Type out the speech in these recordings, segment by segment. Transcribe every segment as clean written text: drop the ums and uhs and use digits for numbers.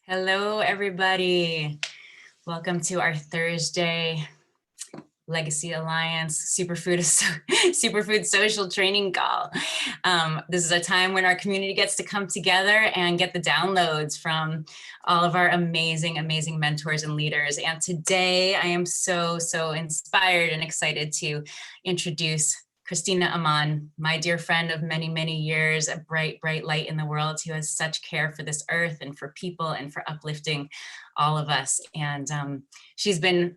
Hello, everybody. Welcome to our Thursday Legacy Alliance Superfood Social Training Call. This is a time when our community gets to come together and get the downloads from all of our amazing, amazing mentors and leaders. And today I am so inspired and excited to introduce Christina Aman, my dear friend of many, many years, a bright, bright light in the world who has such care for this earth and for people and for uplifting all of us. And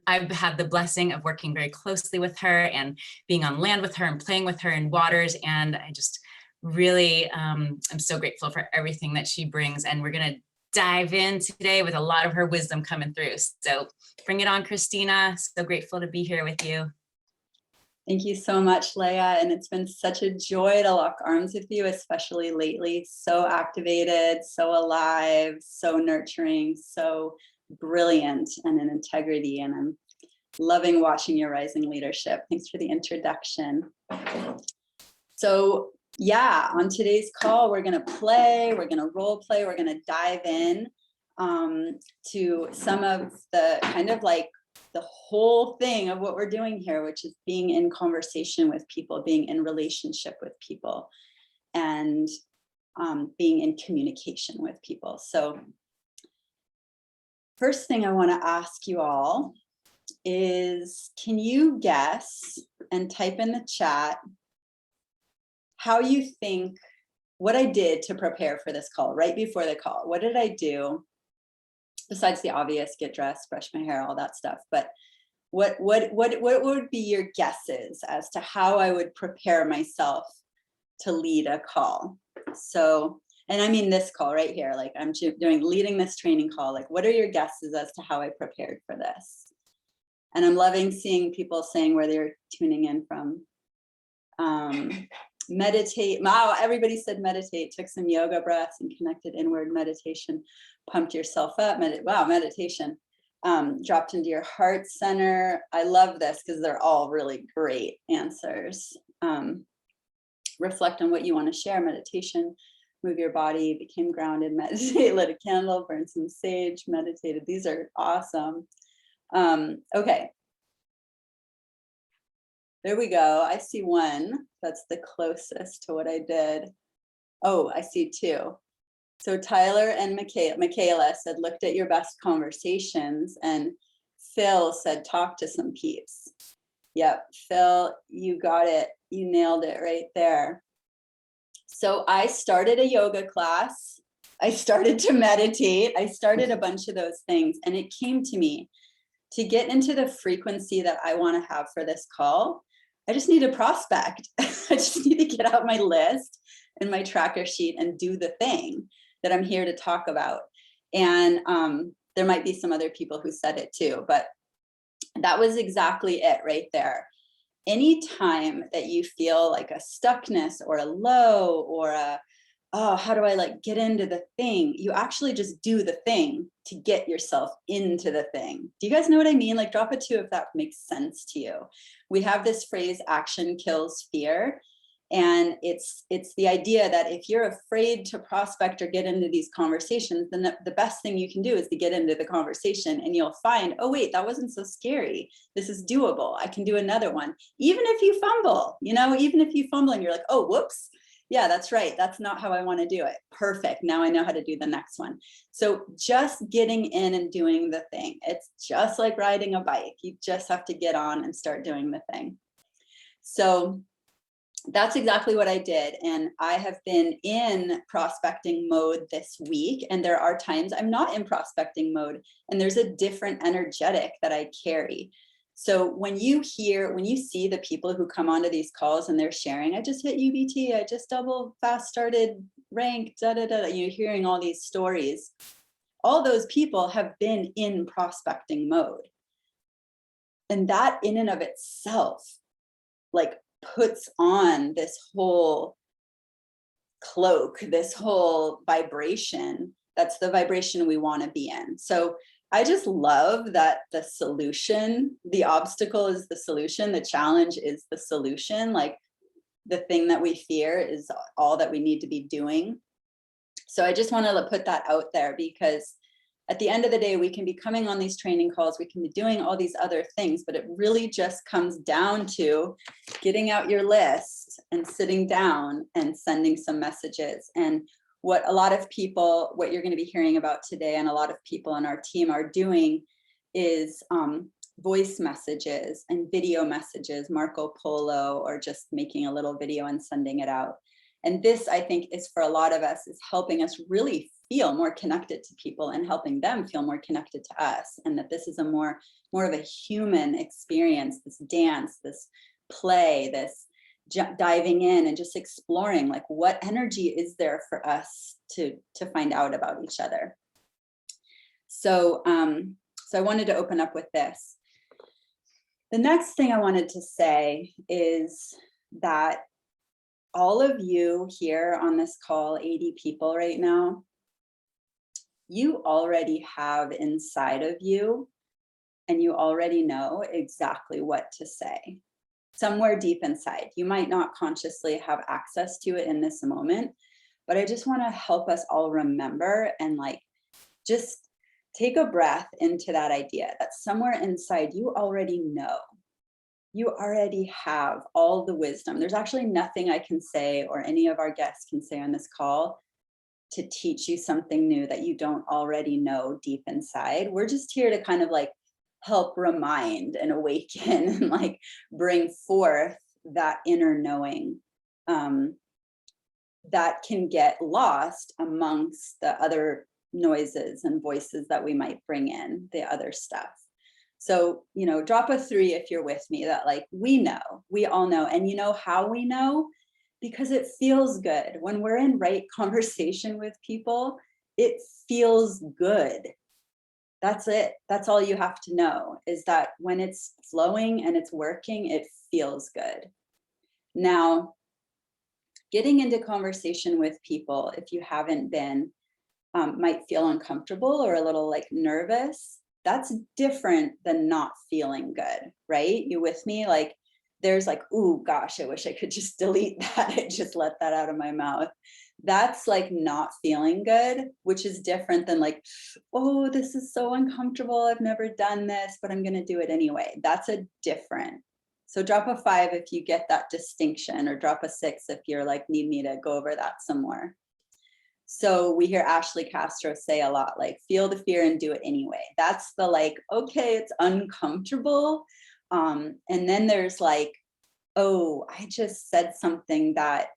I've had the blessing of working very closely with her and being on land with her and playing with her in waters. And I just really, I'm so grateful for everything that she brings. And we're gonna dive in today with a lot of her wisdom coming through. So bring it on, Christina. So grateful to be here with you. Thank you so much, Leah. And it's been such a joy to lock arms with you, especially lately. So activated, so alive, so nurturing, so brilliant and in integrity. And I'm loving watching your rising leadership. Thanks for the introduction. So yeah, on today's call, we're gonna role play, we're gonna dive in to some of the kind of like the whole thing of what we're doing here, which is being in conversation with people, being in relationship with people, and being in communication with people. So first thing I want to ask you all is, can you guess and type in the chat how you think, what I did to prepare for this call, right before the call? What did I do? Besides the obvious, get dressed, brush my hair, all that stuff. But what would be your guesses as to how I would prepare myself to lead a call? So, and I mean this call right here, like I'm leading this training call. Like, what are your guesses as to how I prepared for this? And I'm loving seeing people saying where they're tuning in from. Meditate. Wow, everybody said meditate. Took some yoga breaths and connected inward meditation. Pumped yourself up. Wow, meditation. Dropped into your heart center. I love this because they're all really great answers. Reflect on what you want to share. Meditation. Move your body. Became grounded. Meditate. Lit a candle. Burn some sage. Meditated. These are awesome. Okay. There we go. I see one that's the closest to what I did. Oh, I see two. So Tyler and Michaela said, looked at your best conversations, and Phil said, talk to some peeps. Yep, Phil, you got it. You nailed it right there. So I started a yoga class. I started to meditate. I started a bunch of those things, and it came to me to get into the frequency that I want to have for this call. I just need to prospect. I just need to get out my list and my tracker sheet and do the thing that I'm here to talk about. And there might be some other people who said it too, but that was exactly it right there. Anytime that you feel like a stuckness or a low or a, oh, how do I like get into the thing? You actually just do the thing to get yourself into the thing. Do you guys know what I mean? Like, drop a 2 if that makes sense to you. We have this phrase, action kills fear. And it's the idea that if you're afraid to prospect or get into these conversations, then the best thing you can do is to get into the conversation, and you'll find, oh wait, that wasn't so scary. This is doable. I can do another one. Even if you fumble, even if you fumble and you're like, oh, whoops. Yeah, that's right. That's not how I want to do it. Perfect. Now I know how to do the next one. So just getting in and doing the thing. It's just like riding a bike. You just have to get on and start doing the thing. So that's exactly what I did. And I have been in prospecting mode this week. And there are times I'm not in prospecting mode, and there's a different energetic that I carry. So when you see the people who come onto these calls and they're sharing, I just hit UBT, I just double fast started rank, you're hearing all these stories. All those people have been in prospecting mode. And that in and of itself, like, puts on this whole cloak, this whole vibration. That's the vibration we want to be in. So I just love that the solution, the obstacle is the solution, the challenge is the solution. Like, the thing that we fear is all that we need to be doing. So I just want to put that out there, because at the end of the day, we can be coming on these training calls, we can be doing all these other things, but it really just comes down to getting out your list and sitting down and sending some messages. And what a lot of people, what you're going to be hearing about today, and a lot of people on our team are doing is voice messages and video messages, Marco Polo, or just making a little video and sending it out. And this, I think, is for a lot of us, is helping us really feel more connected to people and helping them feel more connected to us. And that this is a more of a human experience, this dance, this play, this diving in and just exploring, like, what energy is there for us to find out about each other. So, so I wanted to open up with this. The next thing I wanted to say is that all of you here on this call, 80 people right now, you already have inside of you, and you already know exactly what to say. Somewhere deep inside, you might not consciously have access to it in this moment, but I just want to help us all remember and like just take a breath into that idea that somewhere inside you already know. You already have all the wisdom. There's actually nothing I can say or any of our guests can say on this call to teach you something new that you don't already know deep inside. We're just here to kind of like help remind and awaken and like bring forth that inner knowing that can get lost amongst the other noises and voices that we might bring in, the other stuff. So, you know, drop a 3 if you're with me, that like, we know, we all know. And you know how we know? Because it feels good. When we're in right conversation with people, it feels good. That's it. That's all you have to know, is that when it's flowing and it's working, it feels good. Now, getting into conversation with people, if you haven't been, might feel uncomfortable or a little like nervous. That's different than not feeling good, right? You with me? Like, there's like, ooh, gosh, I wish I could just delete that. I just let that out of my mouth. That's like not feeling good, which is different than like, oh, this is so uncomfortable. I've never done this, but I'm going to do it anyway. That's a different. So drop a 5 if you get that distinction, or drop a 6 if you're like, need me to go over that some more. So we hear Ashley Castro say a lot, like, feel the fear and do it anyway. That's the like, okay, it's uncomfortable. And then there's like, oh, I just said something that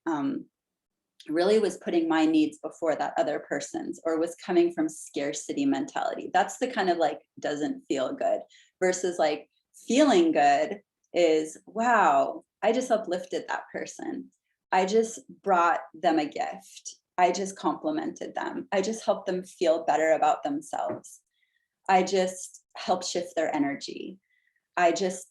really was putting my needs before that other person's, or was coming from scarcity mentality. That's the kind of like, doesn't feel good, versus like feeling good is, wow, I just uplifted that person. I just brought them a gift. I just complimented them. I just helped them feel better about themselves. I just helped shift their energy. I just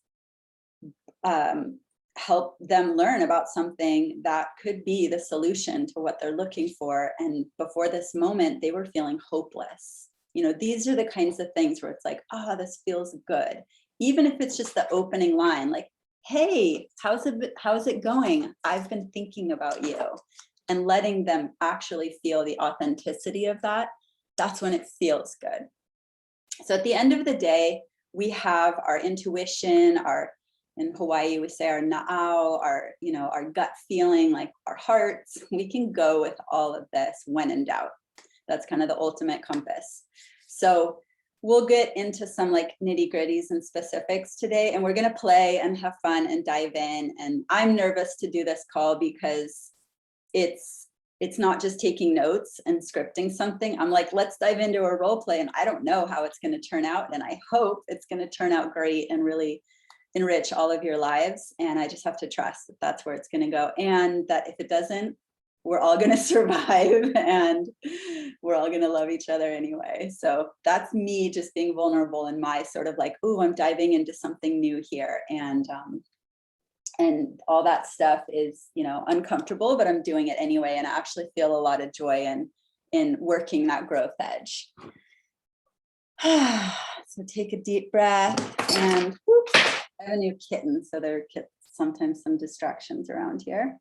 help them learn about something that could be the solution to what they're looking for. And before this moment, they were feeling hopeless. You know, these are the kinds of things where it's like, oh, this feels good. Even if it's just the opening line, like, hey, how's it going? I've been thinking about you. And letting them actually feel the authenticity of that, that's when it feels good. So at the end of the day, we have our intuition, in Hawaii, we say our na'au, our gut feeling, like our hearts. We can go with all of this when in doubt. That's kind of the ultimate compass. So we'll get into some like nitty gritties and specifics today, and we're gonna play and have fun and dive in. And I'm nervous to do this call because it's not just taking notes and scripting something. I'm like, let's dive into a role play, and I don't know how it's going to turn out, and I hope it's going to turn out great and really enrich all of your lives. And I just have to trust that that's where it's going to go, and that if it doesn't, we're all going to survive and we're all going to love each other anyway. So that's me just being vulnerable in my sort of like, ooh, I'm diving into something new here, and all that stuff is, you know, uncomfortable, but I'm doing it anyway. And I actually feel a lot of joy in working that growth edge. So take a deep breath, and whoop, I have a new kitten. So there are sometimes some distractions around here.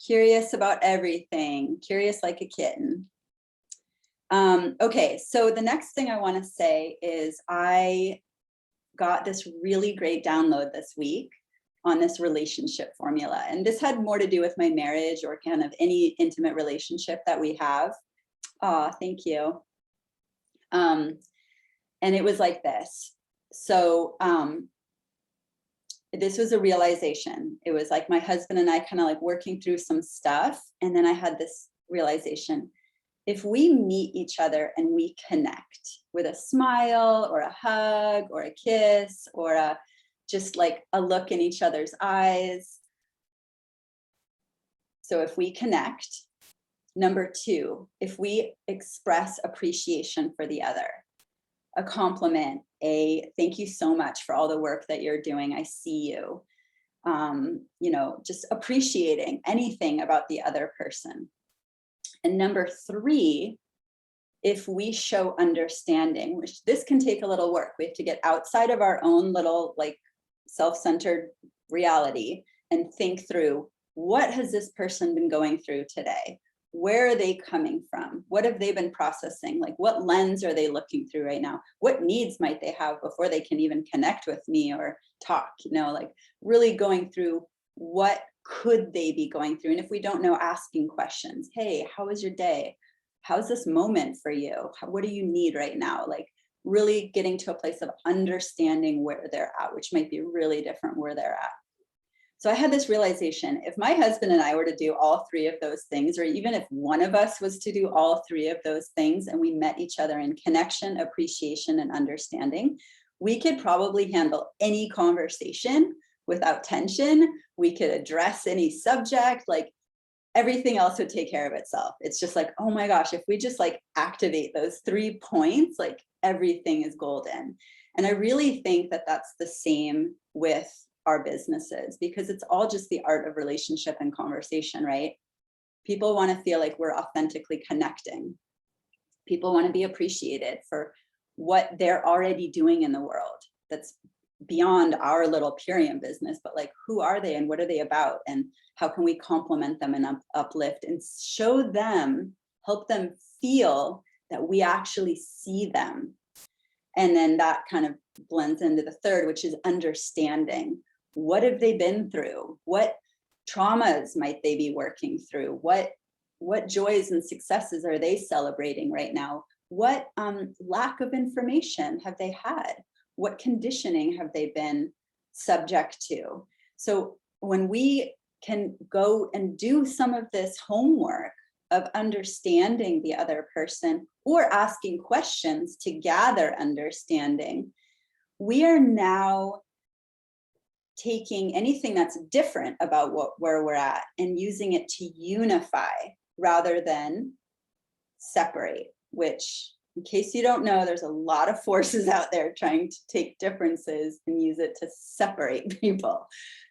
Curious about everything, curious like a kitten. Okay, so the next thing I want to say is I got this really great download this week on this relationship formula. And this had more to do with my marriage or kind of any intimate relationship that we have. Thank you. And it was like this. So this was a realization. It was like my husband and I kind of like working through some stuff. And then I had this realization. If we meet each other and we connect with a smile or a hug or a kiss or just like a look in each other's eyes. So if we connect, number two, if we express appreciation for the other, a compliment, a thank you so much for all the work that you're doing, I see you, you know, just appreciating anything about the other person. And number three, if we show understanding, which this can take a little work, we have to get outside of our own little like self-centered reality and think through, what has this person been going through today? Where are they coming from? What have they been processing? Like what lens are they looking through right now? What needs might they have before they can even connect with me or talk, you know, like really going through what could they be going through? And if we don't know, asking questions. Hey, how was your day? How's this moment for you? What do you need right now? Like really getting to a place of understanding where they're at, which might be really different where they're at. So I had this realization, if my husband and I were to do all three of those things, or even if one of us was to do all three of those things and we met each other in connection, appreciation, and understanding, we could probably handle any conversation without tension. We could address any subject, like everything else would take care of itself. It's just like, oh my gosh, if we just like activate those 3 points, like everything is golden. And I really think that that's the same with our businesses, because it's all just the art of relationship and conversation, right? People want to feel like we're authentically connecting. People want to be appreciated for what they're already doing in the world. That's beyond our little Purium business, but like, who are they and what are they about? And how can we complement them and uplift and show them, help them feel that we actually see them. And then that kind of blends into the third, which is understanding. What have they been through? What traumas might they be working through? What joys and successes are they celebrating right now? What lack of information have they had? What conditioning have they been subject to? So when we can go and do some of this homework of understanding the other person or asking questions to gather understanding, we are now taking anything that's different about where we're at and using it to unify rather than separate, which, in case you don't know, there's a lot of forces out there trying to take differences and use it to separate people.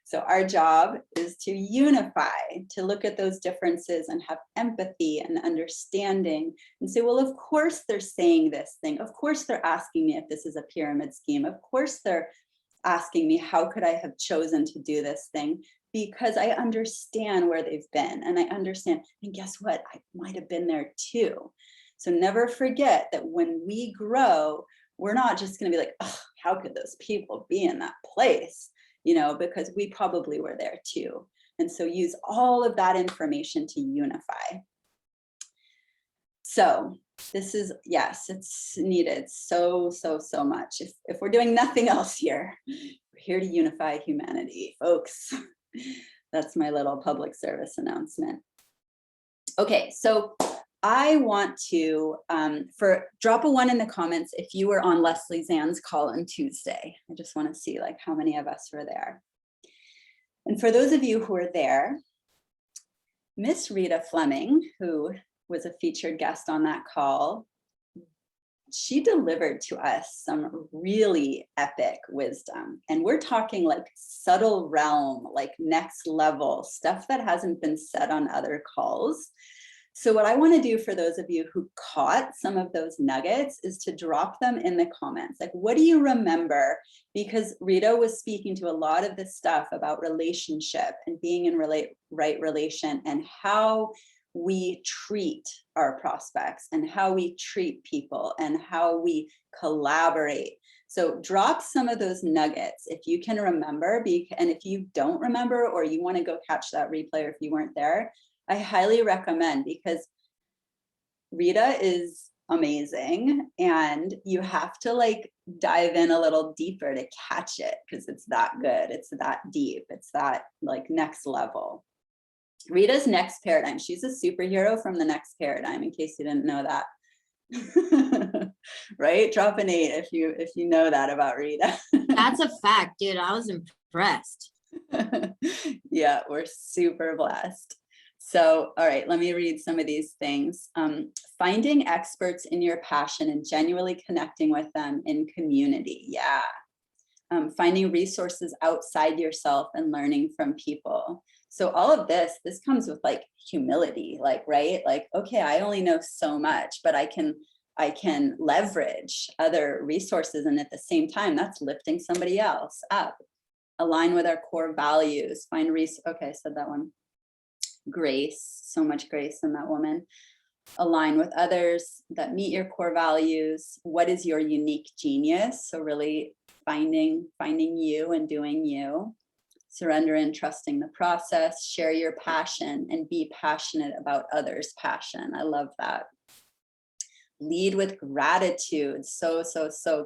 So our job is to unify, to look at those differences and have empathy and understanding and say, well, of course they're saying this thing. Of course they're asking me if this is a pyramid scheme. Of course they're asking me, how could I have chosen to do this thing? Because I understand where they've been and I understand, and guess what? I might have been there too. So never forget that when we grow, we're not just going to be like, oh, how could those people be in that place? You know, because we probably were there too. And so use all of that information to unify. So this is, yes, it's needed so much. If we're doing nothing else here, we're here to unify humanity, folks. That's my little public service announcement. Okay, so I want to drop a 1 in the comments if you were on Leslie Zann's call on Tuesday. I just want to see like how many of us were there. And for those of you who are there, Miss Rita Fleming, who was a featured guest on that call, she delivered to us some really epic wisdom. And we're talking like subtle realm, like next level stuff that hasn't been said on other calls. So what I want to do for those of you who caught some of those nuggets is to drop them in the comments. Like, what do you remember? Because Rita was speaking to a lot of this stuff about relationship and being in right relation and how we treat our prospects and how we treat people and how we collaborate. So drop some of those nuggets if you can remember, and if you don't remember, or you want to go catch that replay, or if you weren't there, I highly recommend, because Rita is amazing and you have to like dive in a little deeper to catch it, because it's that good, it's that deep, it's that like next level. Rita's next paradigm, she's a superhero from the next paradigm, in case you didn't know that. Right? Drop an 8 if you know that about Rita. That's a fact, dude. I was impressed. Yeah, we're super blessed. So, all right, let me read some of these things. Finding experts in your passion and genuinely connecting with them in community. Yeah. Finding resources outside yourself and learning from people. So all of this comes with like humility, like, right? Like, okay, I only know so much, but I can leverage other resources. And at the same time, that's lifting somebody else up. Align with our core values, find okay, I said that one. Grace, so much grace in that woman. Align with others that meet your core values. What is your unique genius? So really finding you and doing you. Surrender and trusting the process. Share your passion and be passionate about others' passion. I love that. Lead with gratitude. So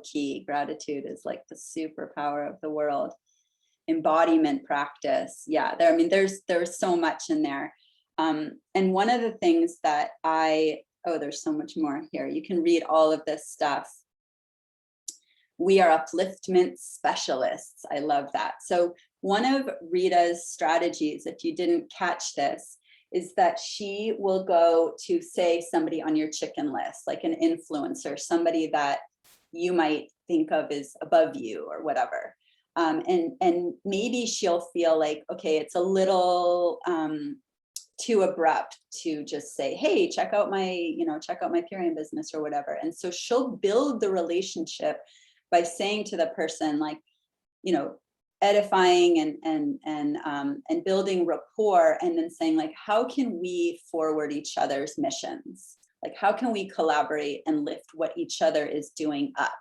key. Gratitude is like the superpower of the world. Embodiment practice. Yeah, there's so much in there. And one of the things that there's so much more here. You can read all of this stuff. We are upliftment specialists. I love that. So one of Rita's strategies, if you didn't catch this, is that she will go to, say, somebody on your chicken list, like an influencer, somebody that you might think of as above you or whatever. And maybe she'll feel like, okay, it's a little too abrupt to just say, hey, check out my Purium business or whatever. And so she'll build the relationship by saying to the person, like, edifying and building rapport, and then saying, like, how can we forward each other's missions? Like, how can we collaborate and lift what each other is doing up?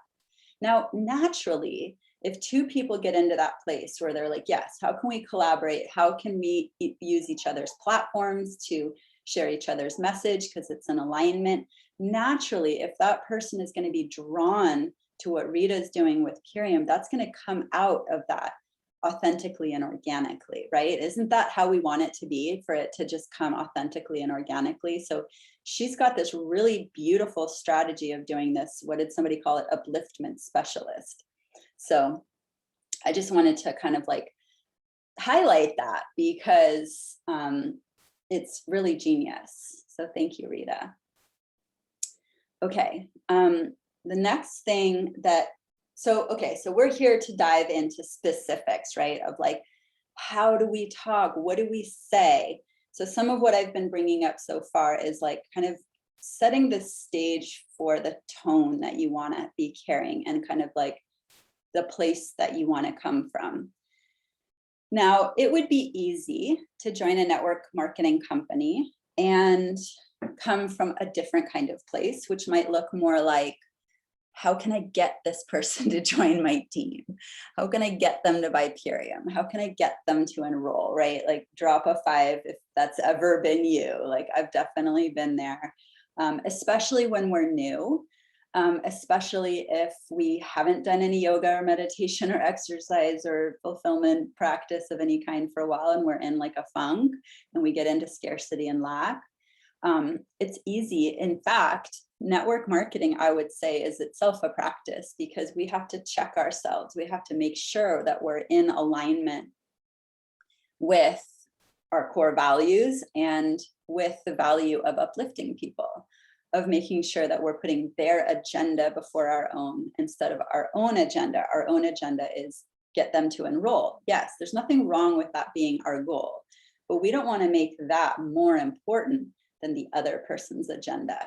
Now, naturally, if two people get into that place where they're like, yes, how can we collaborate? How can we use each other's platforms to share each other's message, because it's an alignment? Naturally, if that person is going to be drawn to what Rita is doing with Purium, that's going to come out of that authentically and organically, right? Isn't that how we want it to be, for it to just come authentically and organically? So she's got this really beautiful strategy of doing this. What did somebody call it? Upliftment specialist. So I just wanted to kind of like highlight that, because it's really genius. So thank you, Rita. Okay. The next thing so we're here to dive into specifics, right? Of like, how do we talk? What do we say? So some of what I've been bringing up so far is like kind of setting the stage for the tone that you want to be carrying, and kind of like the place that you want to come from. Now, it would be easy to join a network marketing company and come from a different kind of place, which might look more like, how can I get this person to join my team? How can I get them to buy Purium? How can I get them to enroll, right? Like, drop a 5 if that's ever been you. Like, I've definitely been there, especially when we're new, especially if we haven't done any yoga or meditation or exercise or fulfillment practice of any kind for a while, and we're in like a funk and we get into scarcity and lack. It's easy. In fact, network marketing, I would say, is itself a practice, because we have to check ourselves. We have to make sure that we're in alignment with our core values and with the value of uplifting people, of making sure that we're putting their agenda before our own instead of our own agenda. Our own agenda is get them to enroll. Yes, there's nothing wrong with that being our goal, but we don't want to make that more important than the other person's agenda.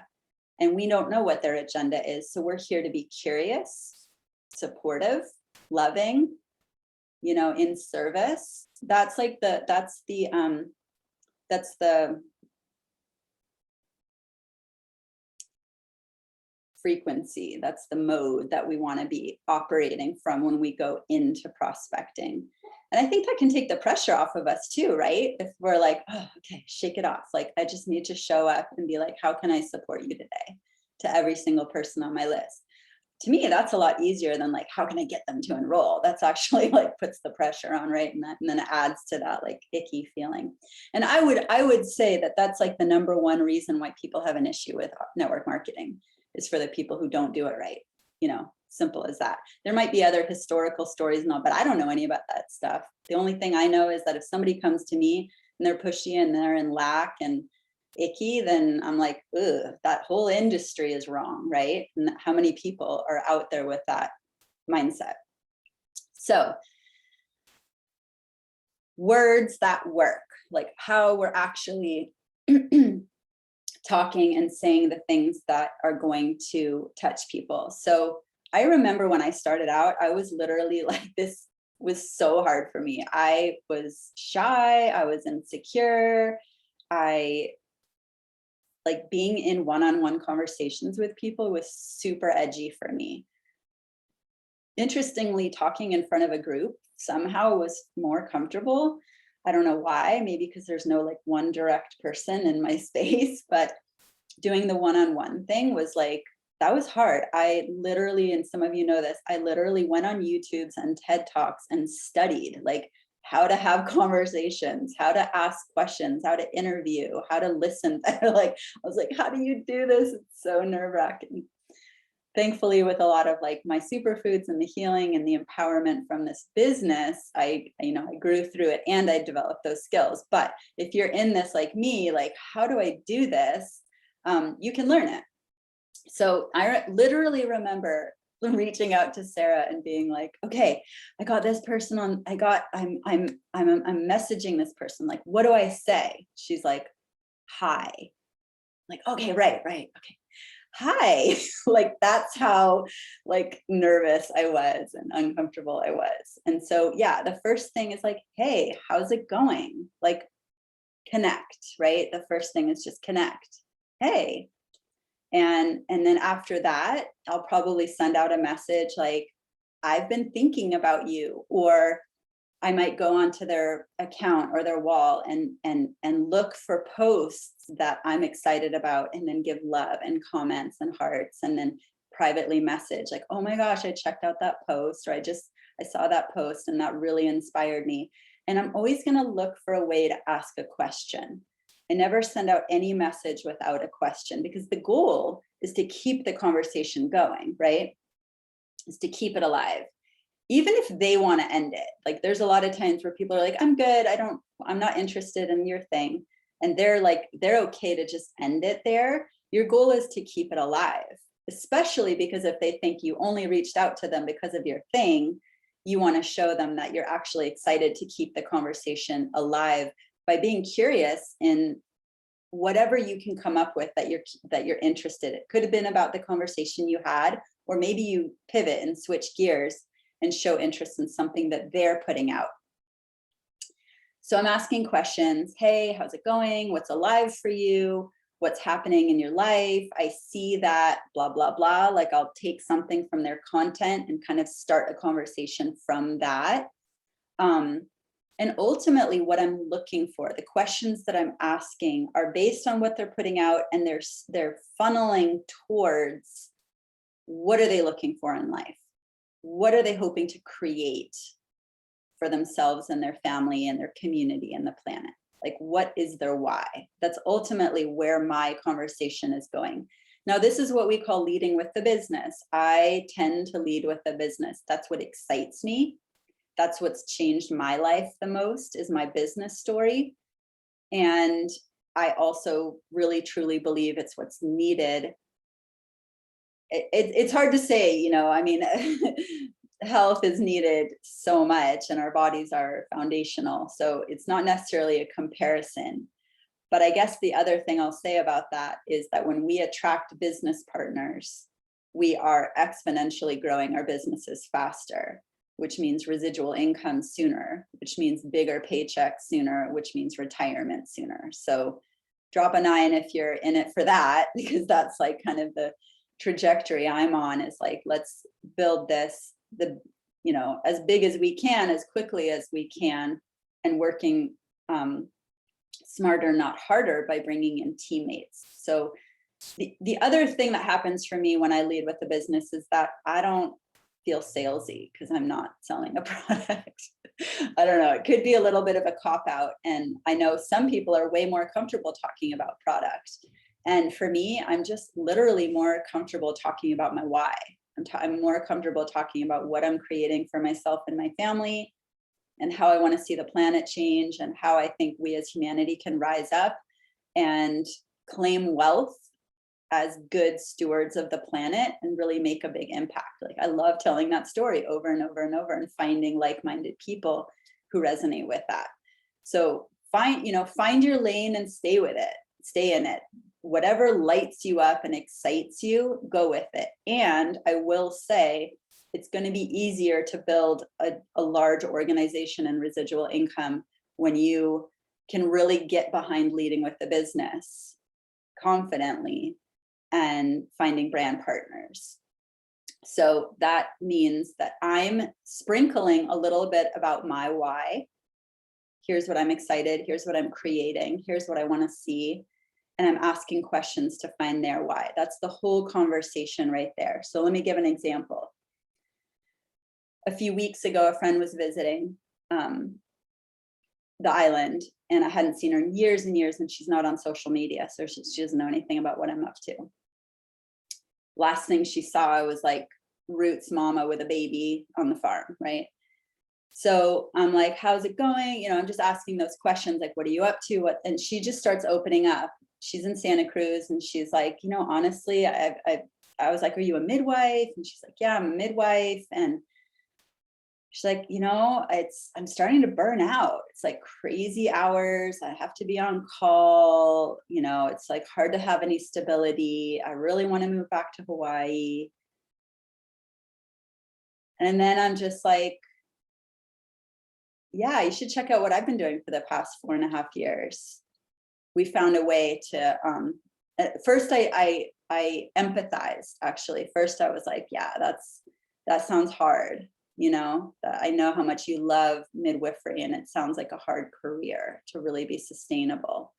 And we don't know what their agenda is. So we're here to be curious, supportive, loving, in service. That's like that's the frequency. That's the mode that we want to be operating from when we go into prospecting. And I think that can take the pressure off of us too, right? If we're like, oh, okay, shake it off. Like, I just need to show up and be like, how can I support you today? To every single person on my list. To me, that's a lot easier than like, how can I get them to enroll? That's actually like puts the pressure on, right? And then it adds to that like icky feeling. And I would say that that's like the number one reason why people have an issue with network marketing, is for the people who don't do it right. You know, simple as that. There might be other historical stories and all, but I don't know any about that stuff. The only thing I know is that if somebody comes to me and they're pushy and they're in lack and icky, then I'm like, ugh, that whole industry is wrong, right? And how many people are out there with that mindset? So words that work, like how we're actually talking and saying the things that are going to touch people. So I remember when I started out, I was literally like, this was so hard for me. I was shy, I was insecure. Like being in one-on-one conversations with people was super edgy for me. Interestingly, talking in front of a group somehow was more comfortable. I don't know why, maybe because there's no like one direct person in my space, but doing the one-on-one thing was like, that was hard. I literally, and some of you know this, I literally went on YouTubes and TED Talks and studied like how to have conversations, how to ask questions, how to interview, how to listen. Like, I was like, how do you do this? It's so nerve-wracking. Thankfully, with a lot of like my superfoods and the healing and the empowerment from this business, I grew through it and I developed those skills. But if you're in this like me, like, how do I do this? You can learn it. So I literally remember reaching out to Sarah and being like, okay, I got this person on, I'm messaging this person. Like, what do I say? She's like, hi. Like, okay, right, okay. Hi. Like, that's how like nervous I was and uncomfortable I was. And so, yeah, the first thing is like, hey, how's it going? Like, connect, right? The first thing is just connect. Hey. And then after that, I'll probably send out a message like, I've been thinking about you, or I might go onto their account or their wall and look for posts that I'm excited about, and then give love and comments and hearts, and then privately message like, oh my gosh, I checked out that post, or I saw that post and that really inspired me. And I'm always going to look for a way to ask a question. I never send out any message without a question, because the goal is to keep the conversation going, right? Is to keep it alive. Even if they want to end it. Like, there's a lot of times where people are like, I'm good, I'm not interested in your thing. And they're okay to just end it there. Your goal is to keep it alive, especially because if they think you only reached out to them because of your thing, you want to show them that you're actually excited to keep the conversation alive by being curious in whatever you can come up with that you're interested in. It could have been about the conversation you had, or maybe you pivot and switch gears and show interest in something that they're putting out. So I'm asking questions. Hey, how's it going? What's alive for you? What's happening in your life? I see that blah, blah, blah. Like, I'll take something from their content and kind of start a conversation from that. And ultimately what I'm looking for, the questions that I'm asking are based on what they're putting out, and they're funneling towards what are they looking for in life? What are they hoping to create for themselves and their family and their community and the planet? Like, what is their why? That's ultimately where my conversation is going. Now, this is what we call leading with the business. I tend to lead with the business. That's what excites me. That's what's changed my life the most, is my business story. And I also really, truly believe it's what's needed. It's hard to say, I mean, health is needed so much, and our bodies are foundational. So it's not necessarily a comparison. But I guess the other thing I'll say about that is that when we attract business partners, we are exponentially growing our businesses faster, which means residual income sooner, which means bigger paychecks sooner, which means retirement sooner. So drop a 9 if you're in it for that, because that's like kind of the trajectory I'm on is like, let's build this, as big as we can, as quickly as we can, and working smarter, not harder, by bringing in teammates. So the other thing that happens for me when I lead with the business is that I don't feel salesy because I'm not selling a product. I don't know, it could be a little bit of a cop out. And I know some people are way more comfortable talking about product. And for me, I'm just literally more comfortable talking about my why. I'm more comfortable talking about what I'm creating for myself and my family, and how I want to see the planet change, and how I think we as humanity can rise up and claim wealth as good stewards of the planet and really make a big impact. Like, I love telling that story over and over and over, and finding like-minded people who resonate with that. So find your lane and stay with it, stay in it. Whatever lights you up and excites you, go with it. And I will say, it's going to be easier to build a large organization and residual income when you can really get behind leading with the business confidently and finding brand partners. So that means that I'm sprinkling a little bit about my why. Here's what I'm excited, here's what I'm creating, here's what I want to see. And I'm asking questions to find their why. That's the whole conversation right there. So let me give an example. A few weeks ago, a friend was visiting the island, and I hadn't seen her in years and years, and she's not on social media, so she doesn't know anything about what I'm up to. Last thing she saw, I was like Roots mama with a baby on the farm, right? So I'm like, how's it going? I'm just asking those questions, like, what are you up to? And she just starts opening up. She's in Santa Cruz, and she's like, honestly, I was like, are you a midwife? And she's like, yeah, I'm a midwife. And she's like, I'm starting to burn out. It's like crazy hours. I have to be on call. It's like hard to have any stability. I really want to move back to Hawaii. And then I'm just like, yeah, you should check out what I've been doing for the past 4.5 years. We found a way to, at first I empathized, actually. First I was like, yeah, that sounds hard. I know how much you love midwifery, and it sounds like a hard career to really be sustainable.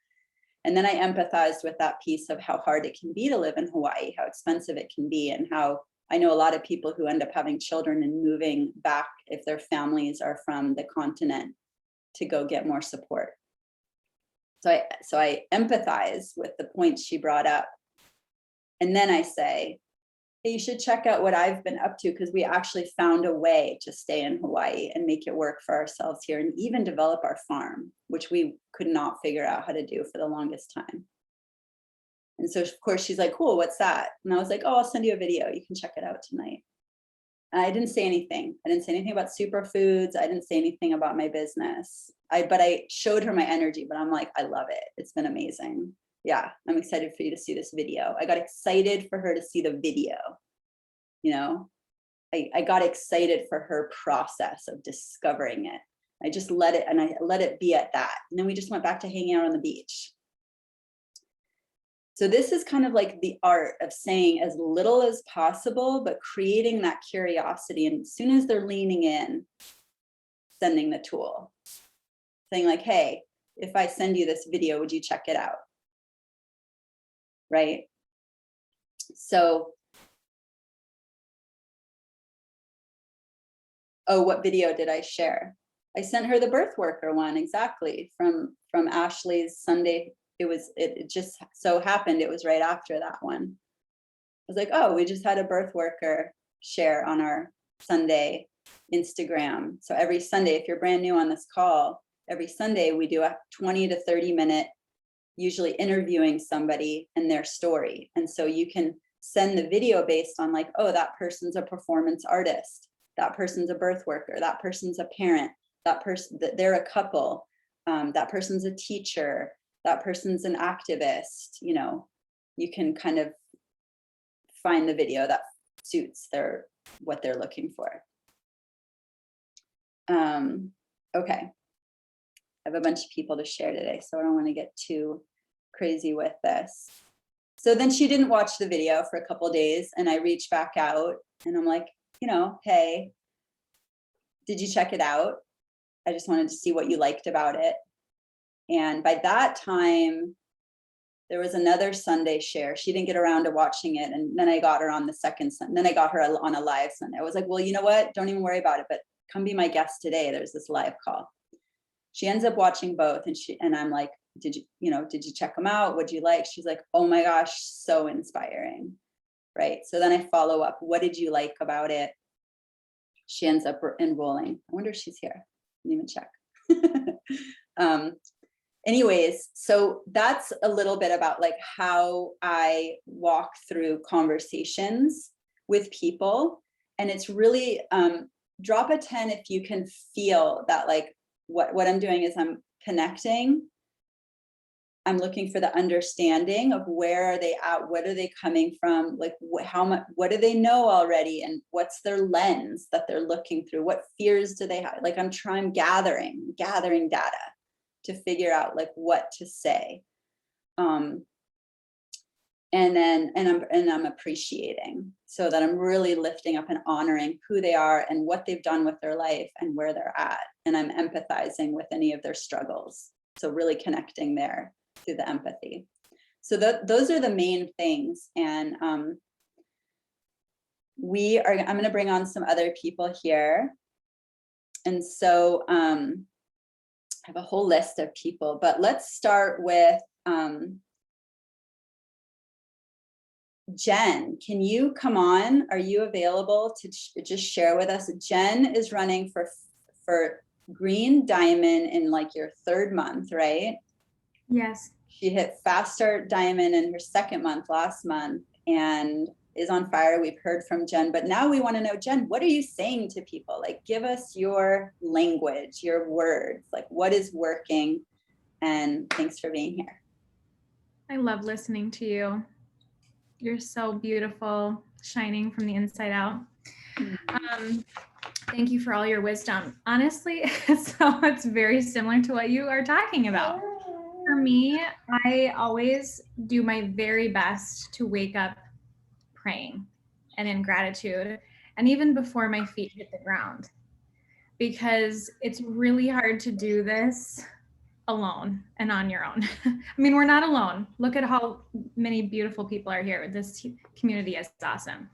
And then I empathized with that piece of how hard it can be to live in Hawaii, how expensive it can be, and how I know a lot of people who end up having children and moving back if their families are from the continent to go get more support. So I empathize with the points she brought up. And then I say, hey, you should check out what I've been up to, because we actually found a way to stay in Hawaii and make it work for ourselves here, and even develop our farm, which we could not figure out how to do for the longest time. And so, of course, she's like, cool, what's that? And I was like, oh, I'll send you a video. You can check it out tonight. And I didn't say anything. I didn't say anything about superfoods. I didn't say anything about my business. But I showed her my energy, but I'm like, I love it. It's been amazing. Yeah, I'm excited for you to see this video. I got excited for her to see the video. I got excited for her process of discovering it. I just let it be at that. And then we just went back to hanging out on the beach. So this is kind of like the art of saying as little as possible, but creating that curiosity. And as soon as they're leaning in, sending the tool, saying like, hey, if I send you this video, would you check it out? Right? So, oh, what video did I share? I sent her the birth worker one, exactly, from Ashley's Sunday. It just so happened it was right after that one. I was like, oh, we just had a birth worker share on our Sunday Instagram. So every Sunday, if you're brand new on this call, every Sunday we do a 20 to 30 minute, usually interviewing somebody and their story. And so you can send the video based on like, oh, that person's a performance artist, that person's a birth worker, that person's a parent, that person, they're a couple, that person's a teacher, that person's an activist. You can kind of find the video that suits what they're looking for. Okay, I have a bunch of people to share today, so I don't want to get too crazy with this. So then she didn't watch the video for a couple of days, and I reached back out and I'm like, hey, did you check it out? I just wanted to see what you liked about it. And by that time, there was another Sunday share. She didn't get around to watching it. And then I got her on the second Sunday. Then I got her on a live Sunday. I was like, well, you know what? Don't even worry about it, but come be my guest today. There's this live call. She ends up watching both. And I'm like, did you check them out? What'd you like? She's like, oh my gosh, so inspiring. Right. So then I follow up. What did you like about it? She ends up enrolling. I wonder if she's here. I didn't even check. Anyways, so that's a little bit about like how I walk through conversations with people. And it's really drop a 10 if you can feel that like what I'm doing is I'm connecting. I'm looking for the understanding of where are they at, what are they coming from, like how much, what do they know already, and what's their lens that they're looking through, what fears do they have? Like I'm gathering data to figure out like what to say, and I'm appreciating, so that I'm really lifting up and honoring who they are and what they've done with their life and where they're at, and I'm empathizing with any of their struggles. So really connecting there through the empathy. So those are the main things. And I'm going to bring on some other people here. And so I have a whole list of people, but let's start with Jen. Can you come on? Are you available to just share with us? Jen is running for Green Diamond in like your third month, right? Yes. She hit Fast Start Diamond in her second month last month and is on fire. We've heard from Jen, but now we want to know, Jen, what are you saying to people? Like, give us your language, your words, like what is working? And thanks for being here. I love listening to you. You're so beautiful, shining from the inside out. Thank you for all your wisdom. Honestly, so it's very similar to what you are talking about. For me, I always do my very best to wake up praying and in gratitude, and even before my feet hit the ground, because it's really hard to do this alone and on your own. I mean, we're not alone. Look at how many beautiful people are here. This community is awesome.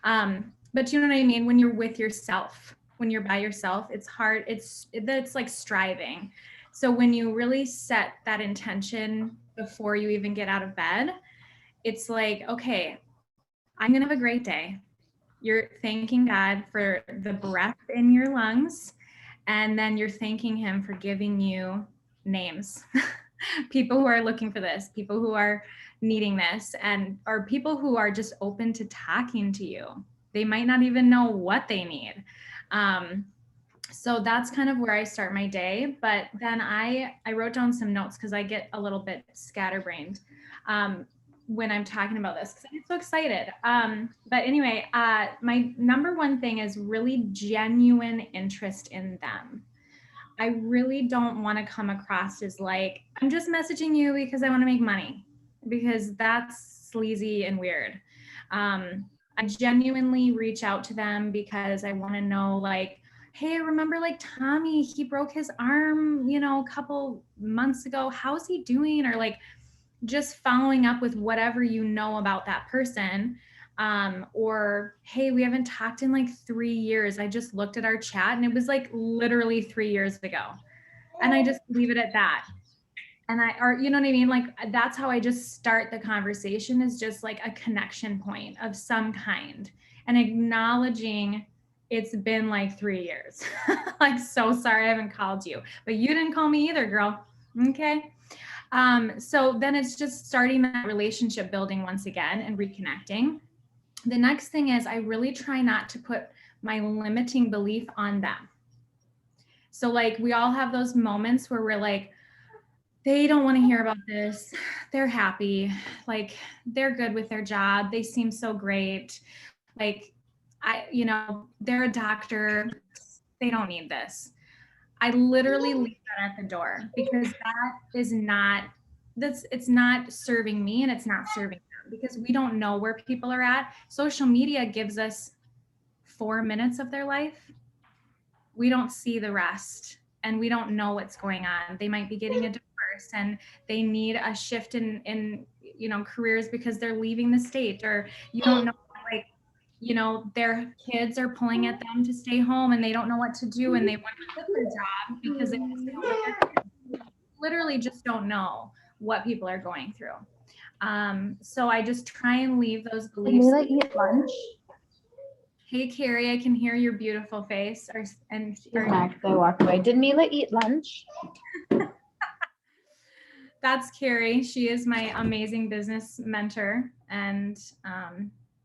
But you know what I mean? When you're with yourself, when you're by yourself, it's hard. It's like striving. So when you really set that intention before you even get out of bed, it's like, okay, I'm going to have a great day. You're thanking God for the breath in your lungs. And then you're thanking him for giving you names, people who are looking for this, people who are needing this, and or people who are just open to talking to you. They might not even know what they need. So that's kind of where I start my day. But then I wrote down some notes because I get a little bit scatterbrained when I'm talking about this because I get so excited. But anyway, my number one thing is really genuine interest in them. I really don't want to come across as like, I'm just messaging you because I want to make money, because that's sleazy and weird. I genuinely reach out to them because I want to know, like, hey, remember like Tommy, he broke his arm, a couple months ago. How's he doing? Or like just following up with whatever you know about that person. Or, hey, we haven't talked in like 3 years. I just looked at our chat and it was like literally 3 years ago. And I just leave it at that. And you know what I mean? Like, that's how I just start the conversation, is just like a connection point of some kind and acknowledging it's been like 3 years. Like, so sorry I haven't called you, but you didn't call me either, girl. Okay. So then it's just starting that relationship building once again and reconnecting. The next thing is I really try not to put my limiting belief on them. So like we all have those moments where we're like, they don't want to hear about this. They're happy. Like they're good with their job. They seem so great. Like they're a doctor. They don't need this. I literally leave that at the door because it's not serving me and it's not serving them. because we don't know where people are at. Social media gives us 4 minutes of their life. We don't see the rest, and we don't know what's going on. They might be getting a divorce and they need a shift in careers because they're leaving the state, or you don't know, like, their kids are pulling at them to stay home and they don't know what to do, and they want to quit their job because they want to stay home with their kids. Literally just don't know what people are going through. So I just try and leave those Did beliefs. Mila eat lunch? Hey, Carrie, I can hear your beautiful face. She's next. I walked away. Did Mila eat lunch? That's Carrie. She is my amazing business mentor, and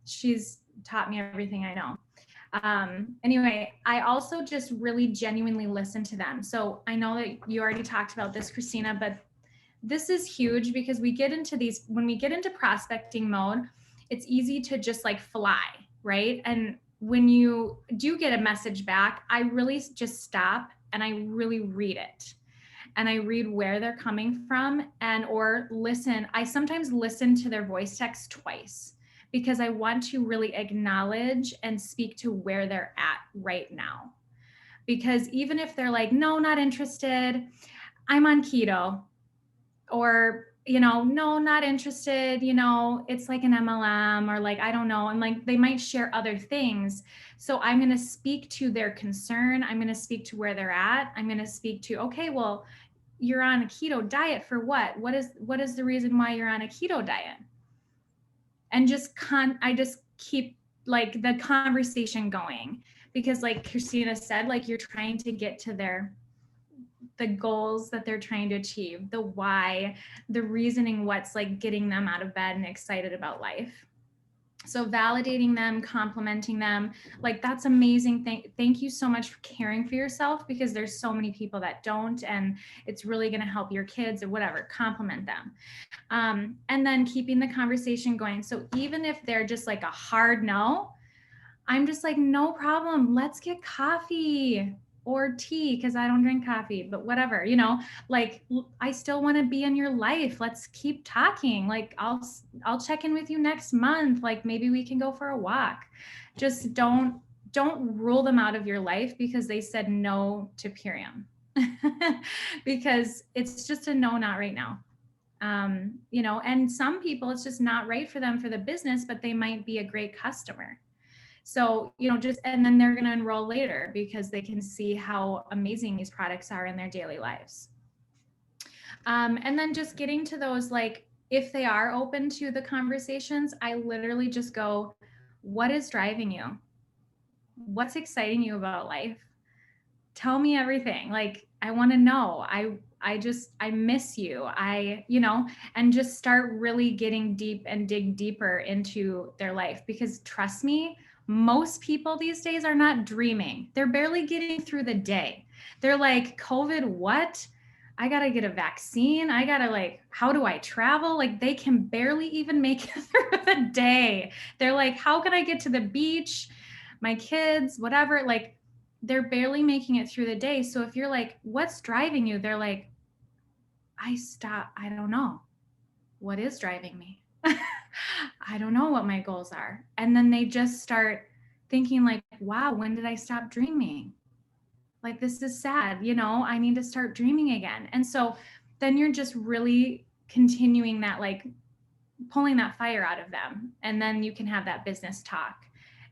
she's taught me everything I know. Anyway, I also just really genuinely listen to them. So I know that you already talked about this, Christina, but this is huge because when we get into prospecting mode, it's easy to just like fly, right? And when you do get a message back, I really just stop and I really read it. And I read where they're coming from or listen. I sometimes listen to their voice text twice because I want to really acknowledge and speak to where they're at right now. Because even if they're like, no, not interested, I'm on keto, or, no, not interested, it's like an MLM, or like, I don't know. And like, they might share other things. So I'm going to speak to their concern. I'm going to speak to where they're at. I'm going to speak to, okay, well, you're on a keto diet for what? What is the reason why you're on a keto diet? And I just keep like the conversation going, because like Christina said, like you're trying to get to the goals that they're trying to achieve, the why, the reasoning, what's like getting them out of bed and excited about life. So validating them, complimenting them, like that's amazing. Thank you so much for caring for yourself, because there's so many people that don't, and it's really going to help your kids or whatever. Compliment them. And then keeping the conversation going. So even if they're just like a hard no, I'm just like, no problem. Let's get coffee or tea, because I don't drink coffee, but whatever, like I still want to be in your life. Let's keep talking. Like I'll check in with you next month. Like maybe we can go for a walk. Just don't rule them out of your life because they said no to Purium, because it's just a no, not right now. And some people, it's just not right for them for the business, but they might be a great customer. So, and then they're going to enroll later because they can see how amazing these products are in their daily lives. And then just getting to those, like, if they are open to the conversations, I literally just go, what is driving you? What's exciting you about life? Tell me everything. Like, I want to know. I miss you. And just start really getting deep and dig deeper into their life, because trust me, most people these days are not dreaming. They're barely getting through the day. They're like, COVID, what? I got to get a vaccine. I got to, like, how do I travel? Like, they can barely even make it through the day. They're like, how can I get to the beach? My kids, whatever. Like, they're barely making it through the day. So if you're like, what's driving you? They're like, I don't know. What is driving me? I don't know what my goals are. And then they just start thinking like, wow, when did I stop dreaming? Like, this is sad. I need to start dreaming again. And so then you're just really continuing that, like pulling that fire out of them. And then you can have that business talk.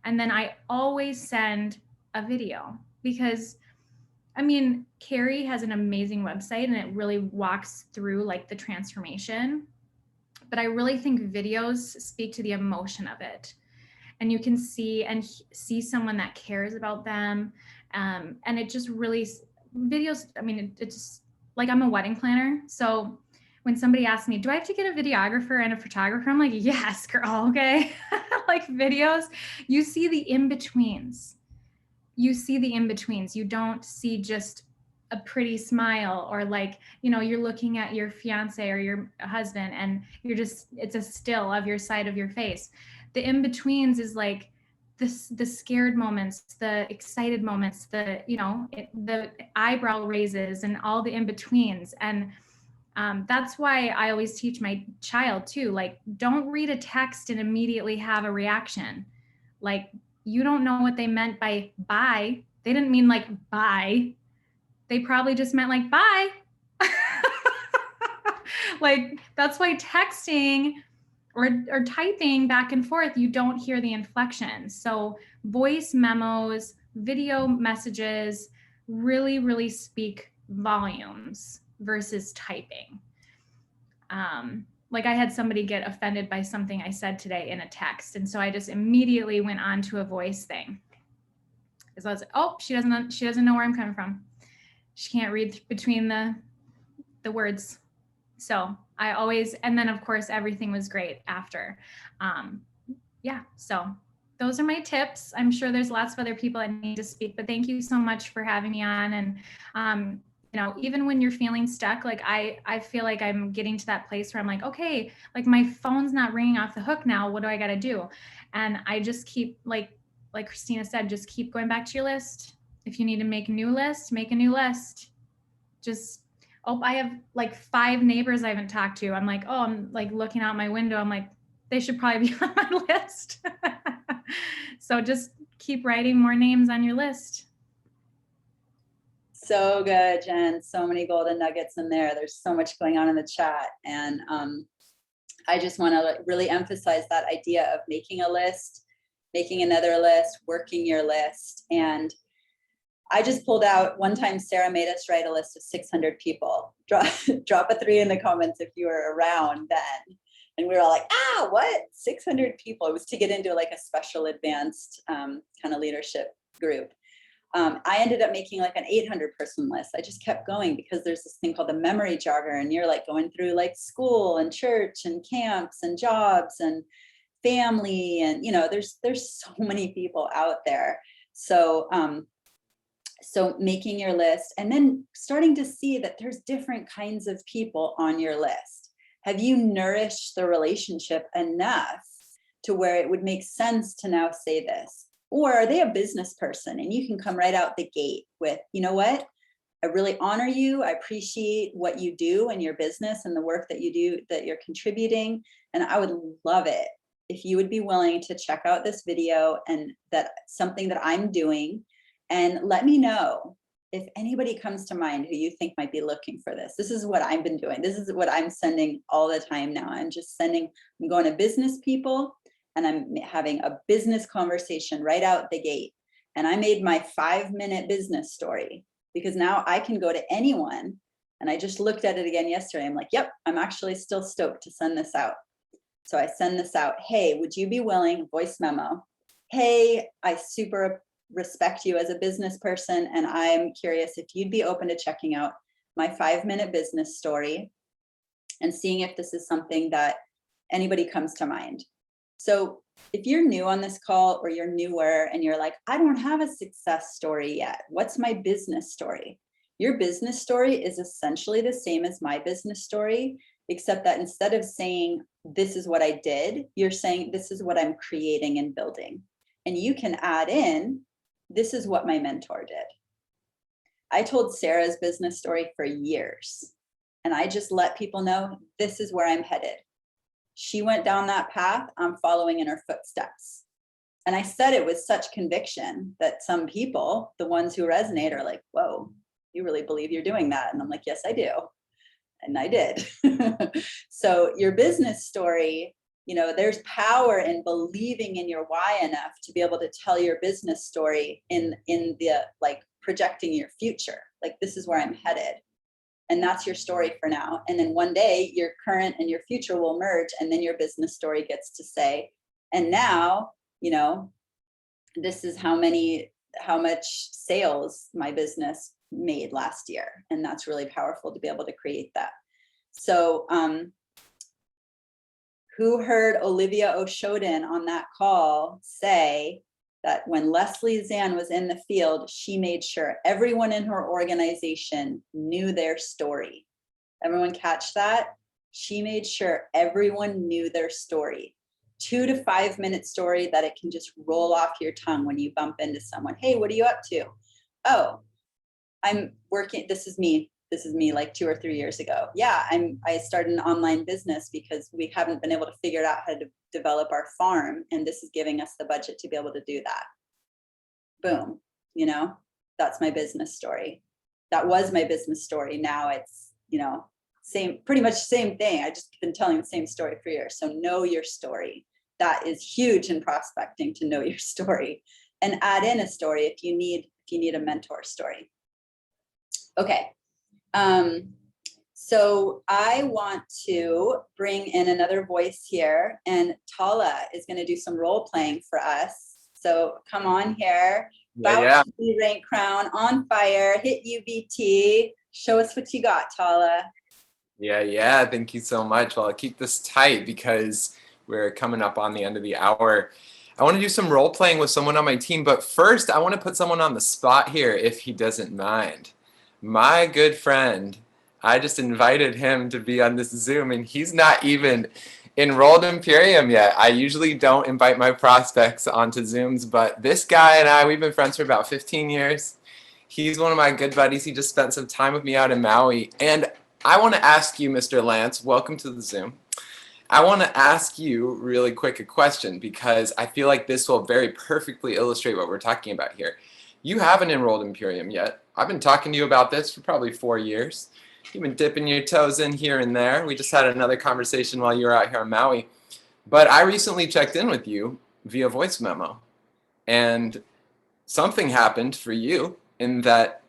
And then I always send a video, because Carrie has an amazing website and it really walks through like the transformation. But I really think videos speak to the emotion of it. And you can see someone that cares about them. And it just really, videos, it's like, I'm a wedding planner. So when somebody asks me, do I have to get a videographer and a photographer? I'm like, yes, girl, okay. Like, videos, you see the in-betweens. You don't see just a pretty smile, or like, you're looking at your fiance or your husband and it's a still of your side of your face. The in-betweens is like the scared moments, the excited moments, the eyebrow raises and all the in-betweens. And That's why I always teach my child too, like, don't read a text and immediately have a reaction. Like, you don't know what they meant by bye. They didn't mean like bye. They probably just meant like bye. Like, that's why texting or typing back and forth, you don't hear the inflection. So voice memos, video messages really, really speak volumes versus typing. Like, I had somebody get offended by something I said today in a text. And so I just immediately went on to a voice thing. Because I was like, oh, she doesn't know where I'm coming from. She can't read between the words. So I always, and then of course, everything was great after. Yeah, so those are my tips. I'm sure there's lots of other people that need to speak, but thank you so much for having me on. And, you know, even when you're feeling stuck, like I feel like I'm getting to that place where I'm like, okay, like my phone's not ringing off the hook now. What do I got to do? And I just keep, like Christina said, just keep going back to your list. If you need to make a new list, make a new list. Just, oh, I have like 5 neighbors I haven't talked to. I'm like, oh, I'm like looking out my window. I'm like, they should probably be on my list. So just keep writing more names on your list. So good, Jen. So many golden nuggets in there. There's so much going on in the chat. And I just want to really emphasize that idea of making a list, making another list, working your list. And I just pulled out, one time Sarah made us write a list of 600 people. Drop a 3 in the comments if you were around then. And we were all like, what? 600 people. It was to get into like a special advanced kind of leadership group. I ended up making like an 800 person list. I just kept going because there's this thing called the memory jogger, and you're like going through like school and church and camps and jobs and family. And, you know, there's so many people out there. So, so making your list and then starting to see that there's different kinds of people on your list. Have you nourished the relationship enough to where it would make sense to now say this? Or are they a business person and you can come right out the gate with, you know what? I really honor you. I appreciate what you do in your business and the work that you do, that you're contributing. And I would love it if you would be willing to check out this video and that something that I'm doing, and let me know if anybody comes to mind who you think might be looking for this. This is what I've been doing. This is what I'm sending all the time now. I'm going to business people and I'm having a business conversation right out the gate. And I made my 5-minute business story because now I can go to anyone. And I just looked at it again yesterday. I'm like, yep, I'm actually still stoked to send this out. So I send this out. Hey, would you be willing, voice memo? Hey, I super respect you as a business person, and I'm curious if you'd be open to checking out my 5-minute business story and seeing if this is something that anybody comes to mind. So if you're new on this call or you're newer and you're like, I don't have a success story yet, what's my business story? Your business story is essentially the same as my business story, except that instead of saying, this is what I did, you're saying, this is what I'm creating and building. And you can add in, this is what my mentor did. I told Sarah's business story for years, and I just let people know this is where I'm headed. She went down that path, I'm following in her footsteps. And I said it with such conviction that some people, the ones who resonate, are like, whoa, you really believe you're doing that? And I'm like, yes, I do. And I did. So your business story, you know, there's power in believing in your why enough to be able to tell your business story in the, like, projecting your future. Like, this is where I'm headed. And that's your story for now. And then one day your current and your future will merge, and then your business story gets to say, and now, you know, this is how much sales my business made last year. And that's really powerful to be able to create that. So, who heard Olivia O'Shoden on that call say that when Leslie Zan was in the field, she made sure everyone in her organization knew their story? Everyone catch that? She made sure everyone knew their story. 2 to 5 minute story that it can just roll off your tongue when you bump into someone. Hey, what are you up to? Oh, I'm working. This is me. this is me like 2 or 3 years ago. Yeah, I started an online business because we haven't been able to figure out how to develop our farm, and this is giving us the budget to be able to do that. Boom, you know, that's my business story. That was my business story. Now it's, you know, pretty much same thing. I just been telling the same story for years. So know your story. That is huge in prospecting, to know your story, and add in a story if you need a mentor story. Okay. So I want to bring in another voice here, and Tala is going to do some role playing for us. So come on here. Yeah. Rank crown on fire, hit UBT. Show us what you got, Tala. Yeah. Thank you so much. Well, I'll keep this tight because we're coming up on the end of the hour. I want to do some role playing with someone on my team, but first I want to put someone on the spot here if he doesn't mind. My good friend, I just invited him to be on this Zoom, and he's not even enrolled in Imperium yet. I usually don't invite my prospects onto Zooms, but this guy and I, we've been friends for about 15 years. He's one of my good buddies. He just spent some time with me out in Maui. And I want to ask you, Mr. Lance, welcome to the Zoom. I want to ask you really quick a question because I feel like this will very perfectly illustrate what we're talking about here. You haven't enrolled in Imperium yet. I've been talking to you about this for probably 4 years. You've been dipping your toes in here and there. We just had another conversation while you were out here on Maui. But I recently checked in with you via voice memo. And something happened for you in that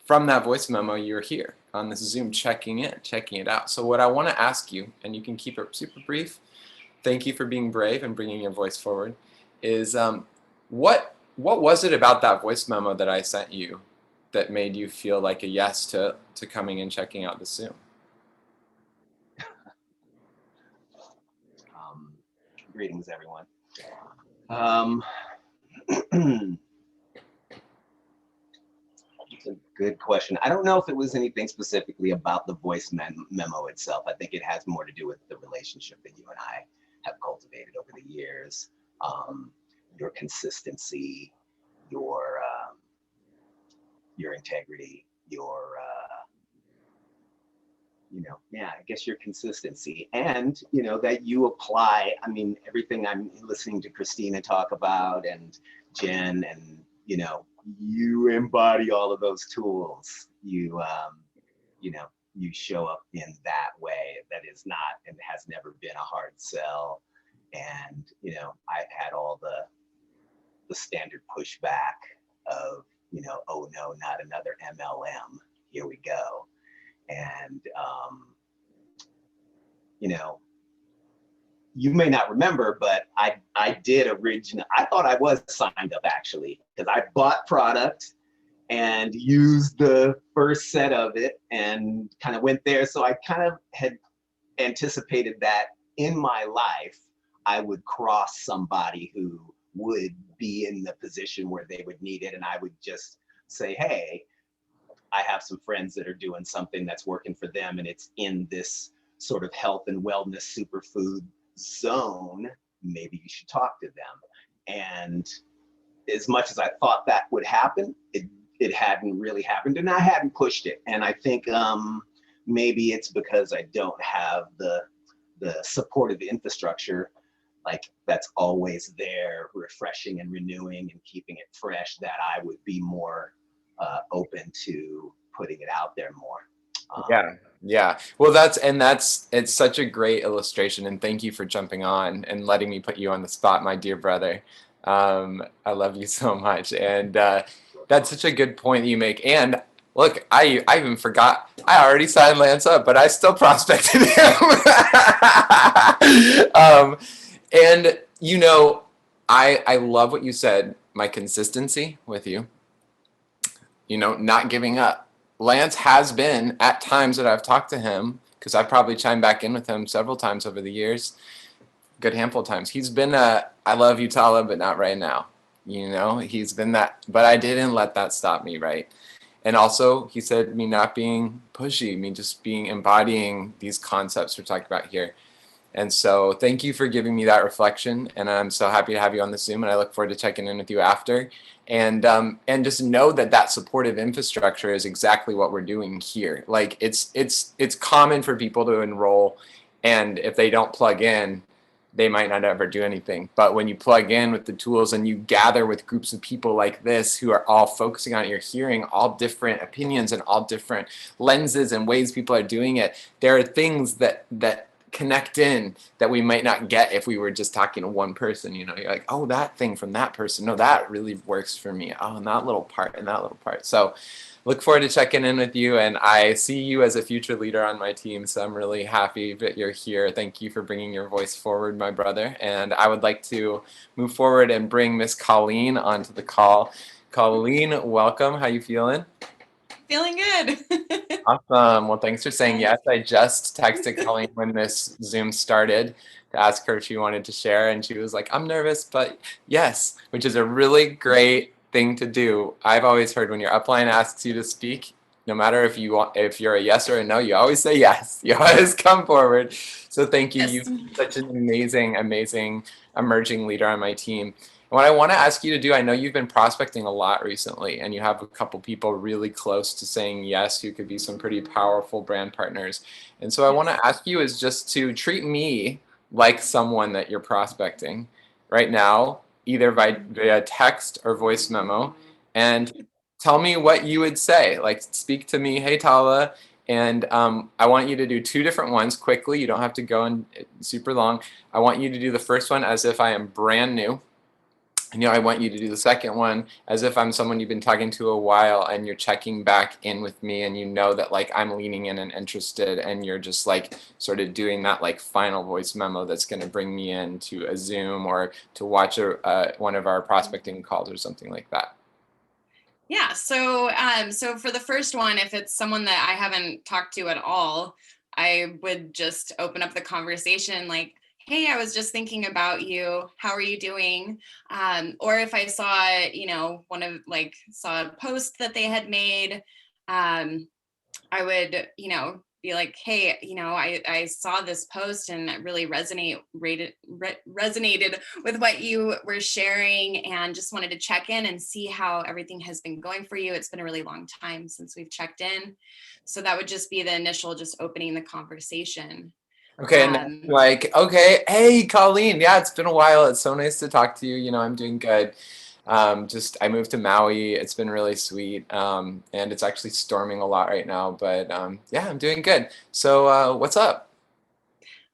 from that voice memo, you're here on this Zoom checking it out. So what I want to ask you, and you can keep it super brief, thank you for being brave and bringing your voice forward, is what was it about that voice memo that I sent you that made you feel like a yes to coming and checking out the Zoom? Greetings, everyone. It's a good question. I don't know if it was anything specifically about the voice memo itself. I think it has more to do with the relationship that you and I have cultivated over the years. Your consistency, your integrity, I guess your consistency, and that you apply. I mean, everything I'm listening to Christina talk about and Jen, and you embody all of those tools. You show up in that way that is not and has never been a hard sell. And I've had all the standard pushback of oh no, not another MLM. Here we go. And you may not remember, but I did originally. I thought I was signed up actually, because I bought product and used the first set of it and kind of went there. So I kind of had anticipated that in my life I would cross somebody who would be in the position where they would need it, and I would just say, hey, I have some friends that are doing something that's working for them, and it's in this sort of health and wellness superfood zone. Maybe you should talk to them. And as much as I thought that would happen, it hadn't really happened, and I hadn't pushed it. And I think maybe it's because I don't have the supportive infrastructure that's always there, refreshing and renewing and keeping it fresh, that I would be more open to putting it out there more. Yeah. Well, it's such a great illustration, and thank you for jumping on and letting me put you on the spot, my dear brother. I love you so much, and that's such a good point that you make. And look, I even forgot, I already signed Lance up, but I still prospected him. And I love what you said, my consistency with you, not giving up. Lance has been, at times that I've talked to him, because I've probably chimed back in with him several times over the years, good handful of times. He's been I love you, Tala, but not right now. He's been that, but I didn't let that stop me, right? And also, he said me not being pushy, me just embodying these concepts we're talking about here. And so thank you for giving me that reflection. And I'm so happy to have you on the Zoom, and I look forward to checking in with you after. And just know that that supportive infrastructure is exactly what we're doing here. Like it's common for people to enroll, and if they don't plug in, they might not ever do anything. But when you plug in with the tools and you gather with groups of people like this who are all focusing on it, you're hearing all different opinions and all different lenses and ways people are doing it. There are things that connect in that we might not get if we were just talking to one person. You know, you're like, oh, that thing from that person, no, that really works for me. Oh, and that little part and that little part. So look forward to checking in with you, and I see you as a future leader on my team, so I'm really happy that you're here. Thank you for bringing your voice forward, my brother. And I would like to move forward and bring Miss Colleen onto the call. Colleen, welcome. How you feeling? Feeling good. Awesome. Well, thanks for saying yes. I just texted Colleen when this Zoom started to ask her if she wanted to share, and she was like, I'm nervous, but yes, which is a really great thing to do. I've always heard when your upline asks you to speak, no matter if you're a yes or a no, you always say yes. You always come forward. So thank you. Yes. You're such an amazing, amazing emerging leader on my team. What I want to ask you to do, I know you've been prospecting a lot recently, and you have a couple people really close to saying yes who could be some pretty powerful brand partners. And so I want to ask you is just to treat me like someone that you're prospecting right now, either via text or voice memo, and tell me what you would say. Like, speak to me, hey Tala, and I want you to do 2 different ones quickly. You don't have to go in super long. I want you to do the first one as if I am brand new. And I want you to do the second one as if I'm someone you've been talking to a while, and you're checking back in with me, and you know that like I'm leaning in and interested, and you're just like sort of doing that like final voice memo that's going to bring me into a Zoom or to watch one of our prospecting calls or something like that. Yeah, so for the first one, if it's someone that I haven't talked to at all, I would just open up the conversation like, hey, I was just thinking about you. How are you doing? Or if I saw, saw a post that they had made, I would, be like, hey, I saw this post and it really resonated with what you were sharing, and just wanted to check in and see how everything has been going for you. It's been a really long time since we've checked in. So that would just be the initial, just opening the conversation. Okay, and then like, okay, hey, Colleen, yeah, it's been a while. It's so nice to talk to you. I'm doing good. I moved to Maui. It's been really sweet, and it's actually storming a lot right now. But yeah, I'm doing good. So what's up?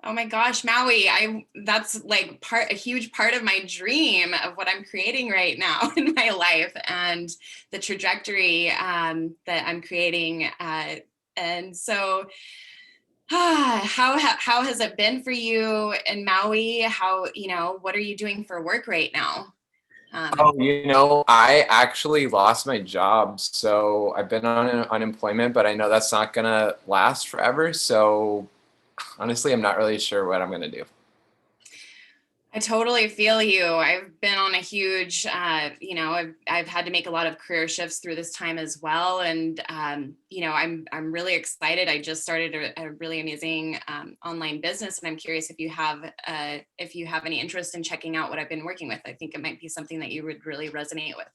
Oh my gosh, Maui! That's like a huge part of my dream of what I'm creating right now in my life, and the trajectory that I'm creating. And so. How has it been for you in Maui? What are you doing for work right now? I actually lost my job, so I've been on unemployment, but I know that's not gonna last forever. So honestly, I'm not really sure what I'm gonna do. I totally feel you. I've been on a huge, I've had to make a lot of career shifts through this time as well. And, I'm really excited. I just started a really amazing online business, and I'm curious if you have any interest in checking out what I've been working with. I think it might be something that you would really resonate with.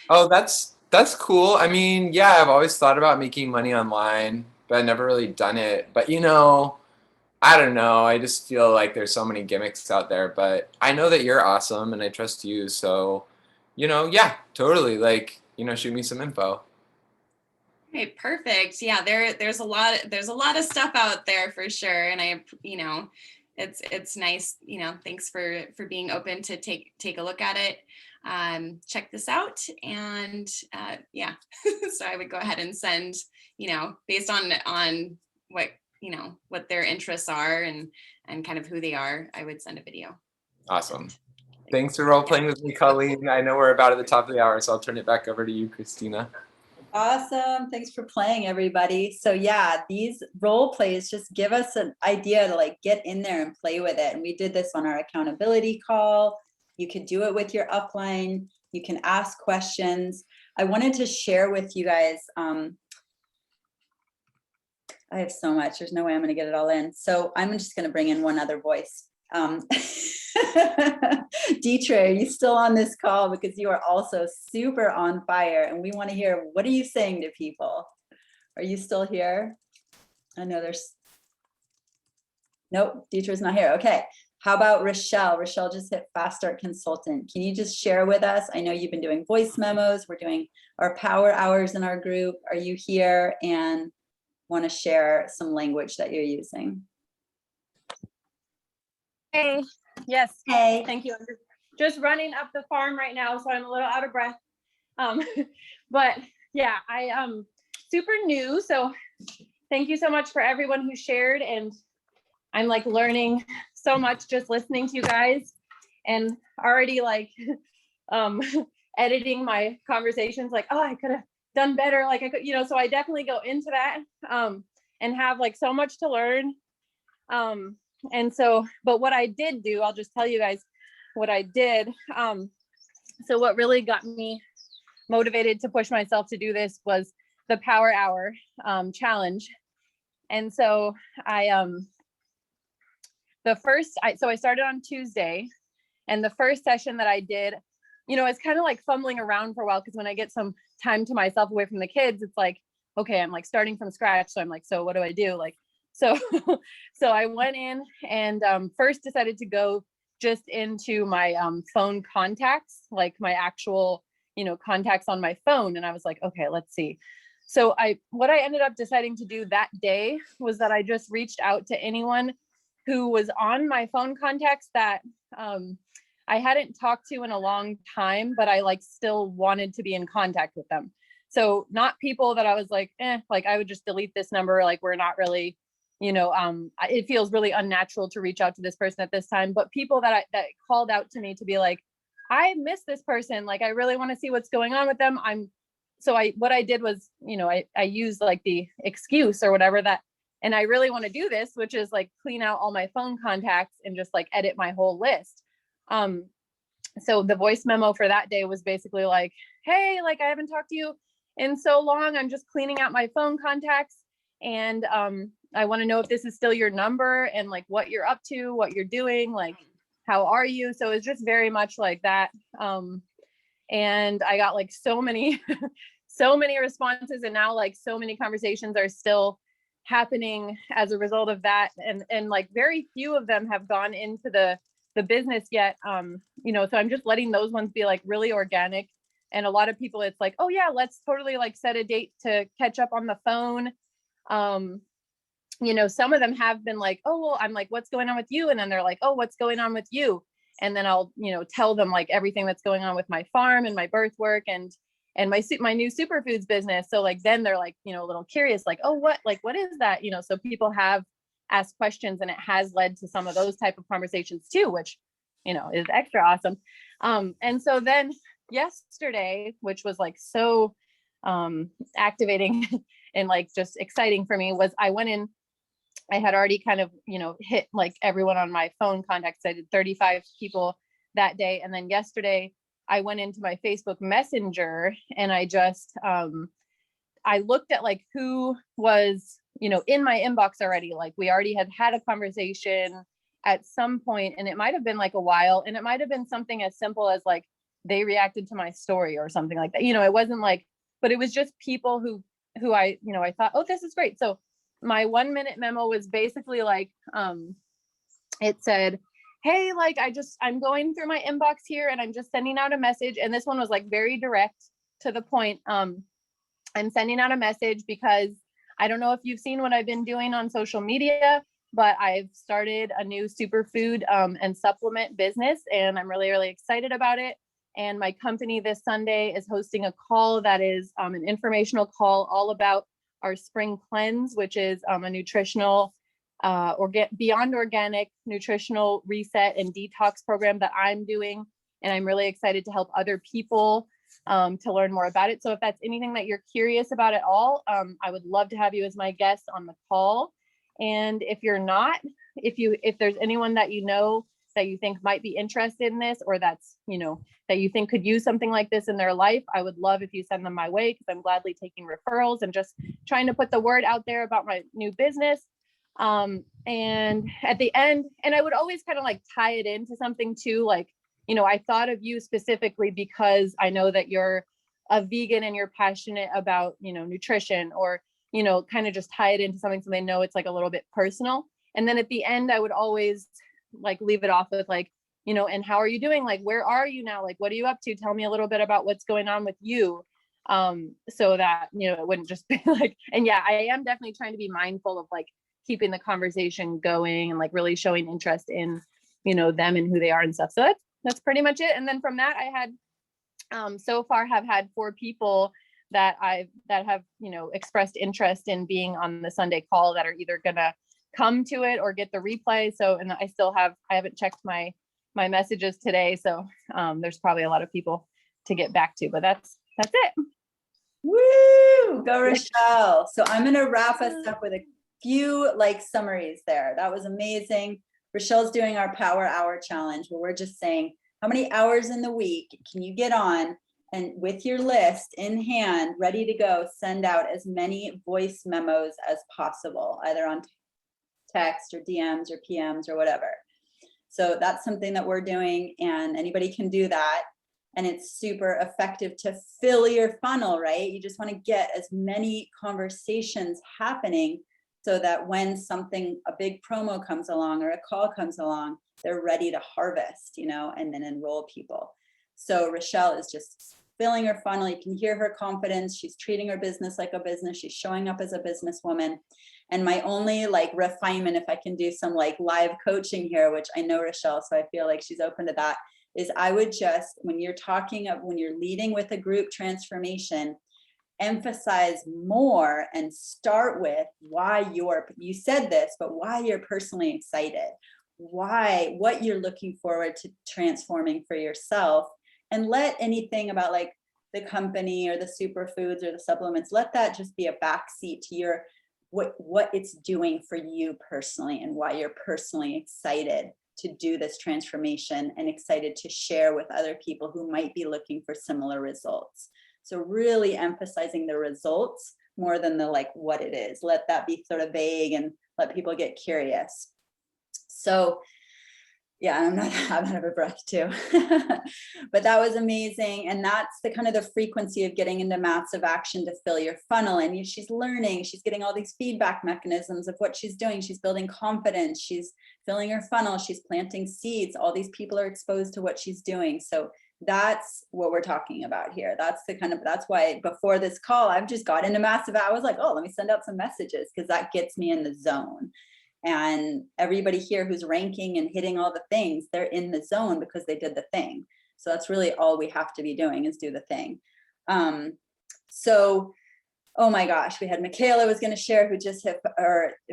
Oh, that's cool. I mean, yeah, I've always thought about making money online, but I've never really done it. But I don't know. I just feel like there's so many gimmicks out there, but I know that you're awesome and I trust you. So, yeah, totally. Like, shoot me some info. Okay, perfect. Yeah, there's a lot of stuff out there for sure. And it's nice, thanks for being open to take a look at it. Check this out. And yeah, so I would go ahead and send, based on what their interests are and kind of who they are, I would send a video. Awesome. Thanks for role playing with me, Colleen. I know we're about at the top of the hour, so I'll turn it back over to you, Christina. Awesome. Thanks for playing, everybody. So yeah, these role plays just give us an idea to like get in there and play with it. And we did this on our accountability call. You could do it with your upline. You can ask questions. I wanted to share with you guys I have so much. There's no way I'm going to get it all in. So I'm just going to bring in one other voice. Dietrich, are you still on this call? Because you are also super on fire and we want to hear, what are you saying to people? Are you still here? I know there's, nope, Dietrich's not here. Okay. How about Rochelle? Rochelle just hit Fast Start Consultant. Can you just share with us? I know you've been doing voice memos. We're doing our power hours in our group. Are you here and want to share some language that you're using? Hey, yes, Hey. thank you. I'm just running up the farm right now, so I'm a little out of breath. But yeah, I super new, so thank you so much for everyone who shared, and I'm like learning so much just listening to you guys, and already like editing my conversations, like, oh, I could have done better, like I could, you know, so I definitely go into that and have like so much to learn. And so, but what I did do, I'll just tell you guys what I did. So what really got me motivated to push myself to do this was the Power Hour challenge. And so I started on Tuesday, and the first session that I did, you know, it's kind of like fumbling around for a while, because when I get some time to myself away from the kids, it's like, okay, I'm like starting from scratch. So I'm like, so what do I do? Like, so I went in and first decided to go just into my phone contacts, like my actual, you know, contacts on my phone. And I was like, okay, let's see. So what I ended up deciding to do that day was that I just reached out to anyone who was on my phone contacts that I hadn't talked to in a long time, but I like still wanted to be in contact with them. So not people that I was like, like I would just delete this number. Like we're not really, you know, it feels really unnatural to reach out to this person at this time, but people that called out to me to be like, I miss this person. Like, I really want to see what's going on with them. What I did was, you know, I used like the excuse or whatever that, and I really want to do this, which is like clean out all my phone contacts and just like edit my whole list. So the voice memo for that day was basically like, hey, like I haven't talked to you in so long. I'm just cleaning out my phone contacts. And I want to know if this is still your number and like what you're up to, what you're doing, like, how are you? So it's just very much like that. And I got like so many, so many responses, and now like so many conversations are still happening as a result of that. And like very few of them have gone into the business yet. You know, so I'm just letting those ones be like really organic. And a lot of people, it's like, oh yeah, let's totally like set a date to catch up on the phone. You know, some of them have been like, oh, well, I'm like, what's going on with you? And then they're like, oh, what's going on with you? And then I'll, you know, tell them like everything that's going on with my farm and my birth work and my new superfoods business. So like, then they're like, you know, a little curious, like, oh, what is that? You know, so people have asked questions, and it has led to some of those type of conversations too, which, you know, is extra awesome. And so then yesterday, which was like so activating and like just exciting for me, was I went in, I had already kind of, you know, hit like everyone on my phone contacts. I did 35 people that day. And then yesterday I went into my Facebook Messenger and I just, I looked at like who was, you know, in my inbox already. Like we already had a conversation at some point, and it might've been like a while, and it might've been something as simple as like, they reacted to my story or something like that. You know, it wasn't like, but it was just people who I, you know, I thought, oh, this is great. So my 1 minute memo was basically like, it said, hey, like, I'm going through my inbox here and I'm just sending out a message. And this one was like very direct to the point. I'm sending out a message because I don't know if you've seen what I've been doing on social media, but I've started a new superfood and supplement business, and I'm really, really excited about it. And my company this Sunday is hosting a call that is an informational call all about our spring cleanse, which is a nutritional, beyond organic nutritional reset and detox program that I'm doing. And I'm really excited to help other people to learn more about it. So if that's anything that you're curious about at all, I would love to have you as my guest on the call. And if you're not, if there's anyone that you know that you think might be interested in this, or that's, you know, that you think could use something like this in their life, I would love if you send them my way, because I'm gladly taking referrals and just trying to put the word out there about my new business. And at the end, and I would always kind of like tie it into something too, like, you know, I thought of you specifically because I know that you're a vegan and you're passionate about, you know, nutrition, or, you know, kind of just tie it into something so they know it's like a little bit personal. And then at the end, I would always like leave it off with like, you know, and how are you doing? Like, where are you now? Like, what are you up to? Tell me a little bit about what's going on with you. So that, you know, it wouldn't just be like, and yeah, I am definitely trying to be mindful of like keeping the conversation going and like really showing interest in, you know, them and who they are and stuff. So that's pretty much it. And then from that, I had, so far have had 4 people that have, you know, expressed interest in being on the Sunday call that are either gonna come to it or get the replay. So, and I haven't checked my messages today. So there's probably a lot of people to get back to, but that's it. Woo! Go Rochelle. So I'm going to wrap us up with a few like summaries there. That was amazing. Rochelle's doing our Power Hour challenge where we're just saying, how many hours in the week can you get on, and with your list in hand, ready to go, send out as many voice memos as possible, either on text or DMs or PMs or whatever. So that's something that we're doing, and anybody can do that. And it's super effective to fill your funnel, right? You just want to get as many conversations happening so that when a big promo comes along or a call comes along, they're ready to harvest, you know, and then enroll people. So Rochelle is just filling her funnel. You can hear her confidence. She's treating her business like a business. She's showing up as a businesswoman. And my only like refinement, if I can do some like live coaching here, which I know Rochelle, so I feel like she's open to that, is I would just, when you're leading with a group transformation, emphasize more and start with why you said this, but why you're personally excited, what you're looking forward to transforming for yourself, and let anything about like the company or the superfoods or the supplements, let that just be a backseat to your what it's doing for you personally and why you're personally excited to do this transformation and excited to share with other people who might be looking for similar results. So really emphasizing the results more than the like what it is. Let that be sort of vague and let people get curious. So yeah, I'm out of breath too. But that was amazing. And that's the kind of the frequency of getting into massive action to fill your funnel. And she's learning, she's getting all these feedback mechanisms of what she's doing. She's building confidence, she's filling her funnel, she's planting seeds. All these people are exposed to what she's doing. So that's what we're talking about here. That's why before this call, I've just got into massive. I was like, oh, let me send out some messages because that gets me in the zone. And everybody here who's ranking and hitting all the things, they're in the zone because they did the thing. So that's really all we have to be doing is do the thing. So, oh my gosh, we had Michaela was going to share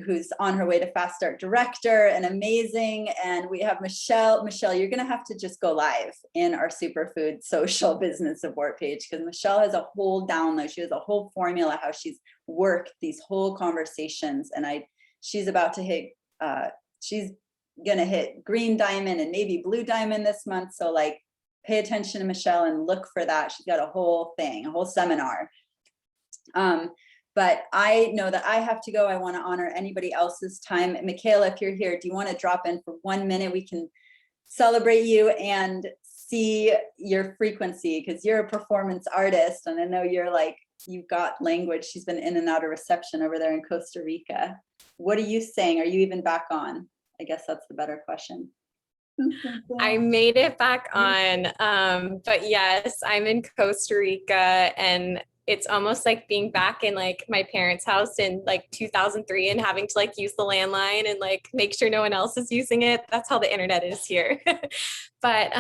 who's on her way to Fast Start Director and amazing. And we have Michelle. Michelle, you're going to have to just go live in our Superfood Social Business Support page because Michelle has a whole download. She has a whole formula how she's worked these whole conversations. And she's about to hit, she's going to hit green diamond and maybe blue diamond this month. So like pay attention to Michelle and look for that. She's got a whole thing, a whole seminar. But I know that I have to go. I want to honor anybody else's time. Michaela, if you're here, do you want to drop in for 1 minute? We can celebrate you and see your frequency because you're a performance artist. And I know you've got language. She's been in and out of reception over there in Costa Rica. What are you saying? Are you even back on? I guess that's the better question. I made it back on, but yes, I'm in Costa Rica and it's almost like being back in like my parents' house in like 2003 and having to like use the landline and like make sure no one else is using it. That's how the internet is here. But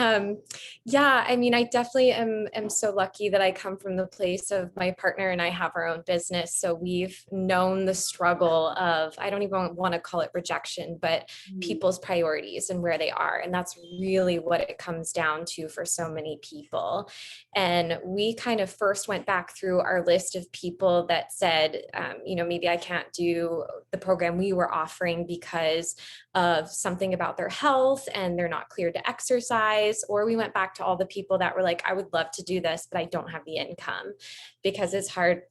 yeah, I mean, I definitely am so lucky that I come from the place of my partner and I have our own business. So we've known the struggle of, I don't even want to call it rejection, but people's priorities and where they are. And that's really what it comes down to for so many people. And we kind of first went back through through our list of people that said, maybe I can't do the program we were offering because of something about their health and they're not cleared to exercise. Or we went back to all the people that were like, I would love to do this, but I don't have the income, because it's hard,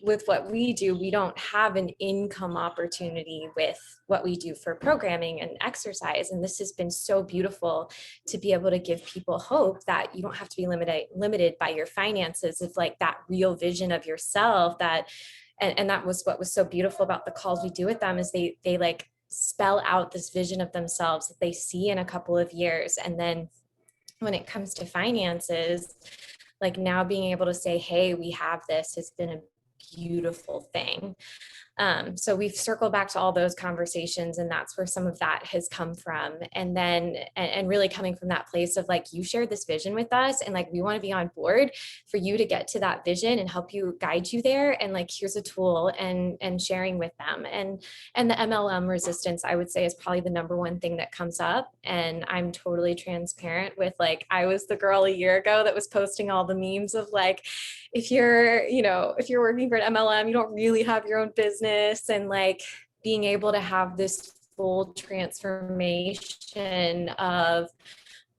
with what we do, we don't have an income opportunity with what we do for programming and exercise. And this has been so beautiful to be able to give people hope that you don't have to be limited by your finances. It's like that real vision of yourself and that was what was so beautiful about the calls we do with them, is they like spell out this vision of themselves that they see in a couple of years. And then when it comes to finances, like now being able to say, hey, we have this, has been a beautiful thing. So we've circled back to all those conversations, and that's where some of that has come from. And then, and really coming from that place of like, you shared this vision with us, and like, we want to be on board for you to get to that vision and help you guide you there. And like, here's a tool, and sharing with them. And the MLM resistance, I would say, is probably the number one thing that comes up. And I'm totally transparent with, like, I was the girl a year ago that was posting all the memes of like, if you're working for an MLM, you don't really have your own business. And like being able to have this full transformation of,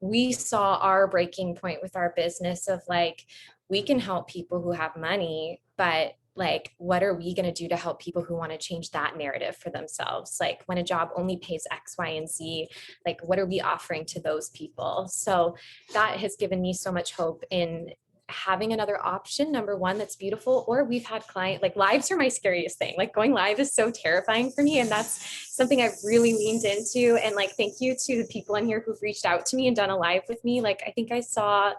we saw our breaking point with our business of like, we can help people who have money, but like, what are we going to do to help people who want to change that narrative for themselves? Like, when a job only pays X, Y, and Z, like, what are we offering to those people? So that has given me so much hope in having another option, number one, that's beautiful. Or we've had like lives are my scariest thing. Like, going live is so terrifying for me. And that's something I've really leaned into. And like, thank you to the people in here who've reached out to me and done a live with me. Like, I think I saw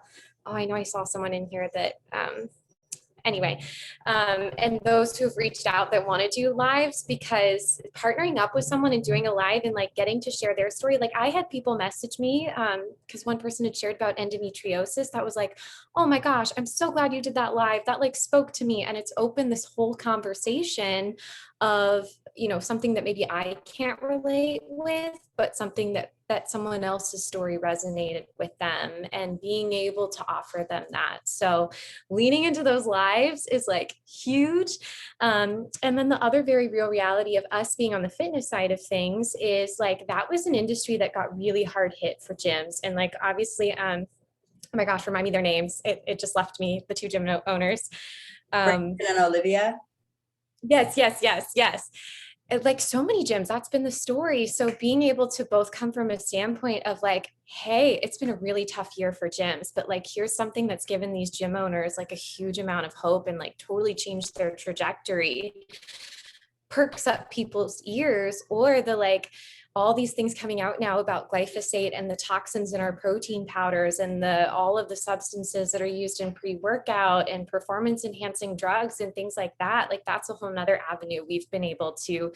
someone in here that, and those who've reached out that want to do lives, because partnering up with someone and doing a live and like getting to share their story. Like, I had people message me because one person had shared about endometriosis that was like, oh my gosh, I'm so glad you did that live. That like spoke to me. And it's opened this whole conversation of, something that maybe I can't relate with, but something that someone else's story resonated with them, and being able to offer them that. So leaning into those lives is like huge. And then the other very real reality of us being on the fitness side of things is like, that was an industry that got really hard hit for gyms. And like, obviously, oh my gosh, remind me their names. It just left me, the two gym owners. Brandon and Olivia. Yes. And like, so many gyms, that's been the story. So being able to both come from a standpoint of like, hey, it's been a really tough year for gyms, but like, here's something that's given these gym owners like a huge amount of hope and like totally changed their trajectory, perks up people's ears. Or the like, all these things coming out now about glyphosate and the toxins in our protein powders and all of the substances that are used in pre-workout and performance enhancing drugs and things like that. Like, that's a whole nother avenue we've been able to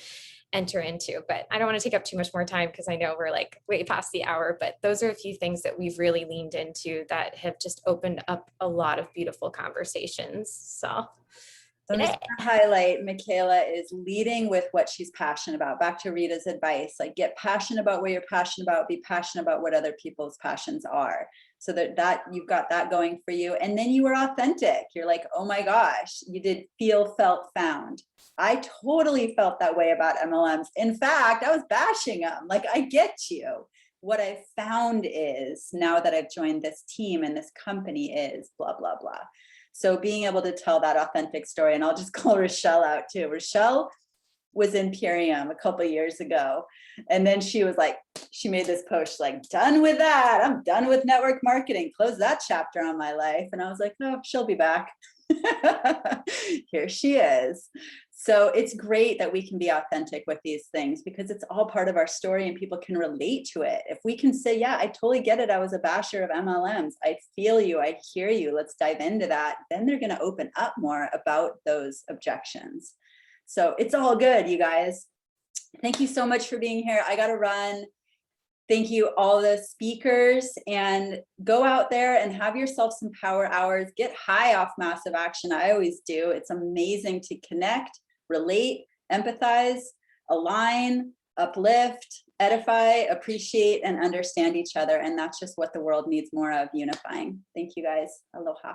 enter into. But I don't want to take up too much more time, because I know we're like way past the hour, but those are a few things that we've really leaned into that have just opened up a lot of beautiful conversations. So I'm just gonna highlight, Michaela is leading with what she's passionate about. Back to Rita's advice, like, get passionate about what you're passionate about, be passionate about what other people's passions are. So that you've got that going for you. And then you were authentic. You're like, oh my gosh, you did feel, felt, found. I totally felt that way about MLMs. In fact, I was bashing them. Like, I get you. What I found is, now that I've joined this team and this company, is blah, blah, blah. So being able to tell that authentic story, and I'll just call Rochelle out too. Rochelle was in Purium a couple of years ago. And then she was like, she made this post like, done with that. I'm done with network marketing. Close that chapter on my life. And I was like, no, she'll be back. Here she is. So it's great that we can be authentic with these things, because it's all part of our story and people can relate to it. If we can say, yeah, I totally get it. I was a basher of MLMs. I feel you. I hear you. Let's dive into that. Then they're going to open up more about those objections. So it's all good, you guys. Thank you so much for being here. I got to run. Thank you, all the speakers, and go out there and have yourself some power hours. Get high off massive action. I always do. It's amazing to connect, relate, empathize, align, uplift, edify, appreciate, and understand each other. And that's just what the world needs more of, unifying. Thank you guys. Aloha.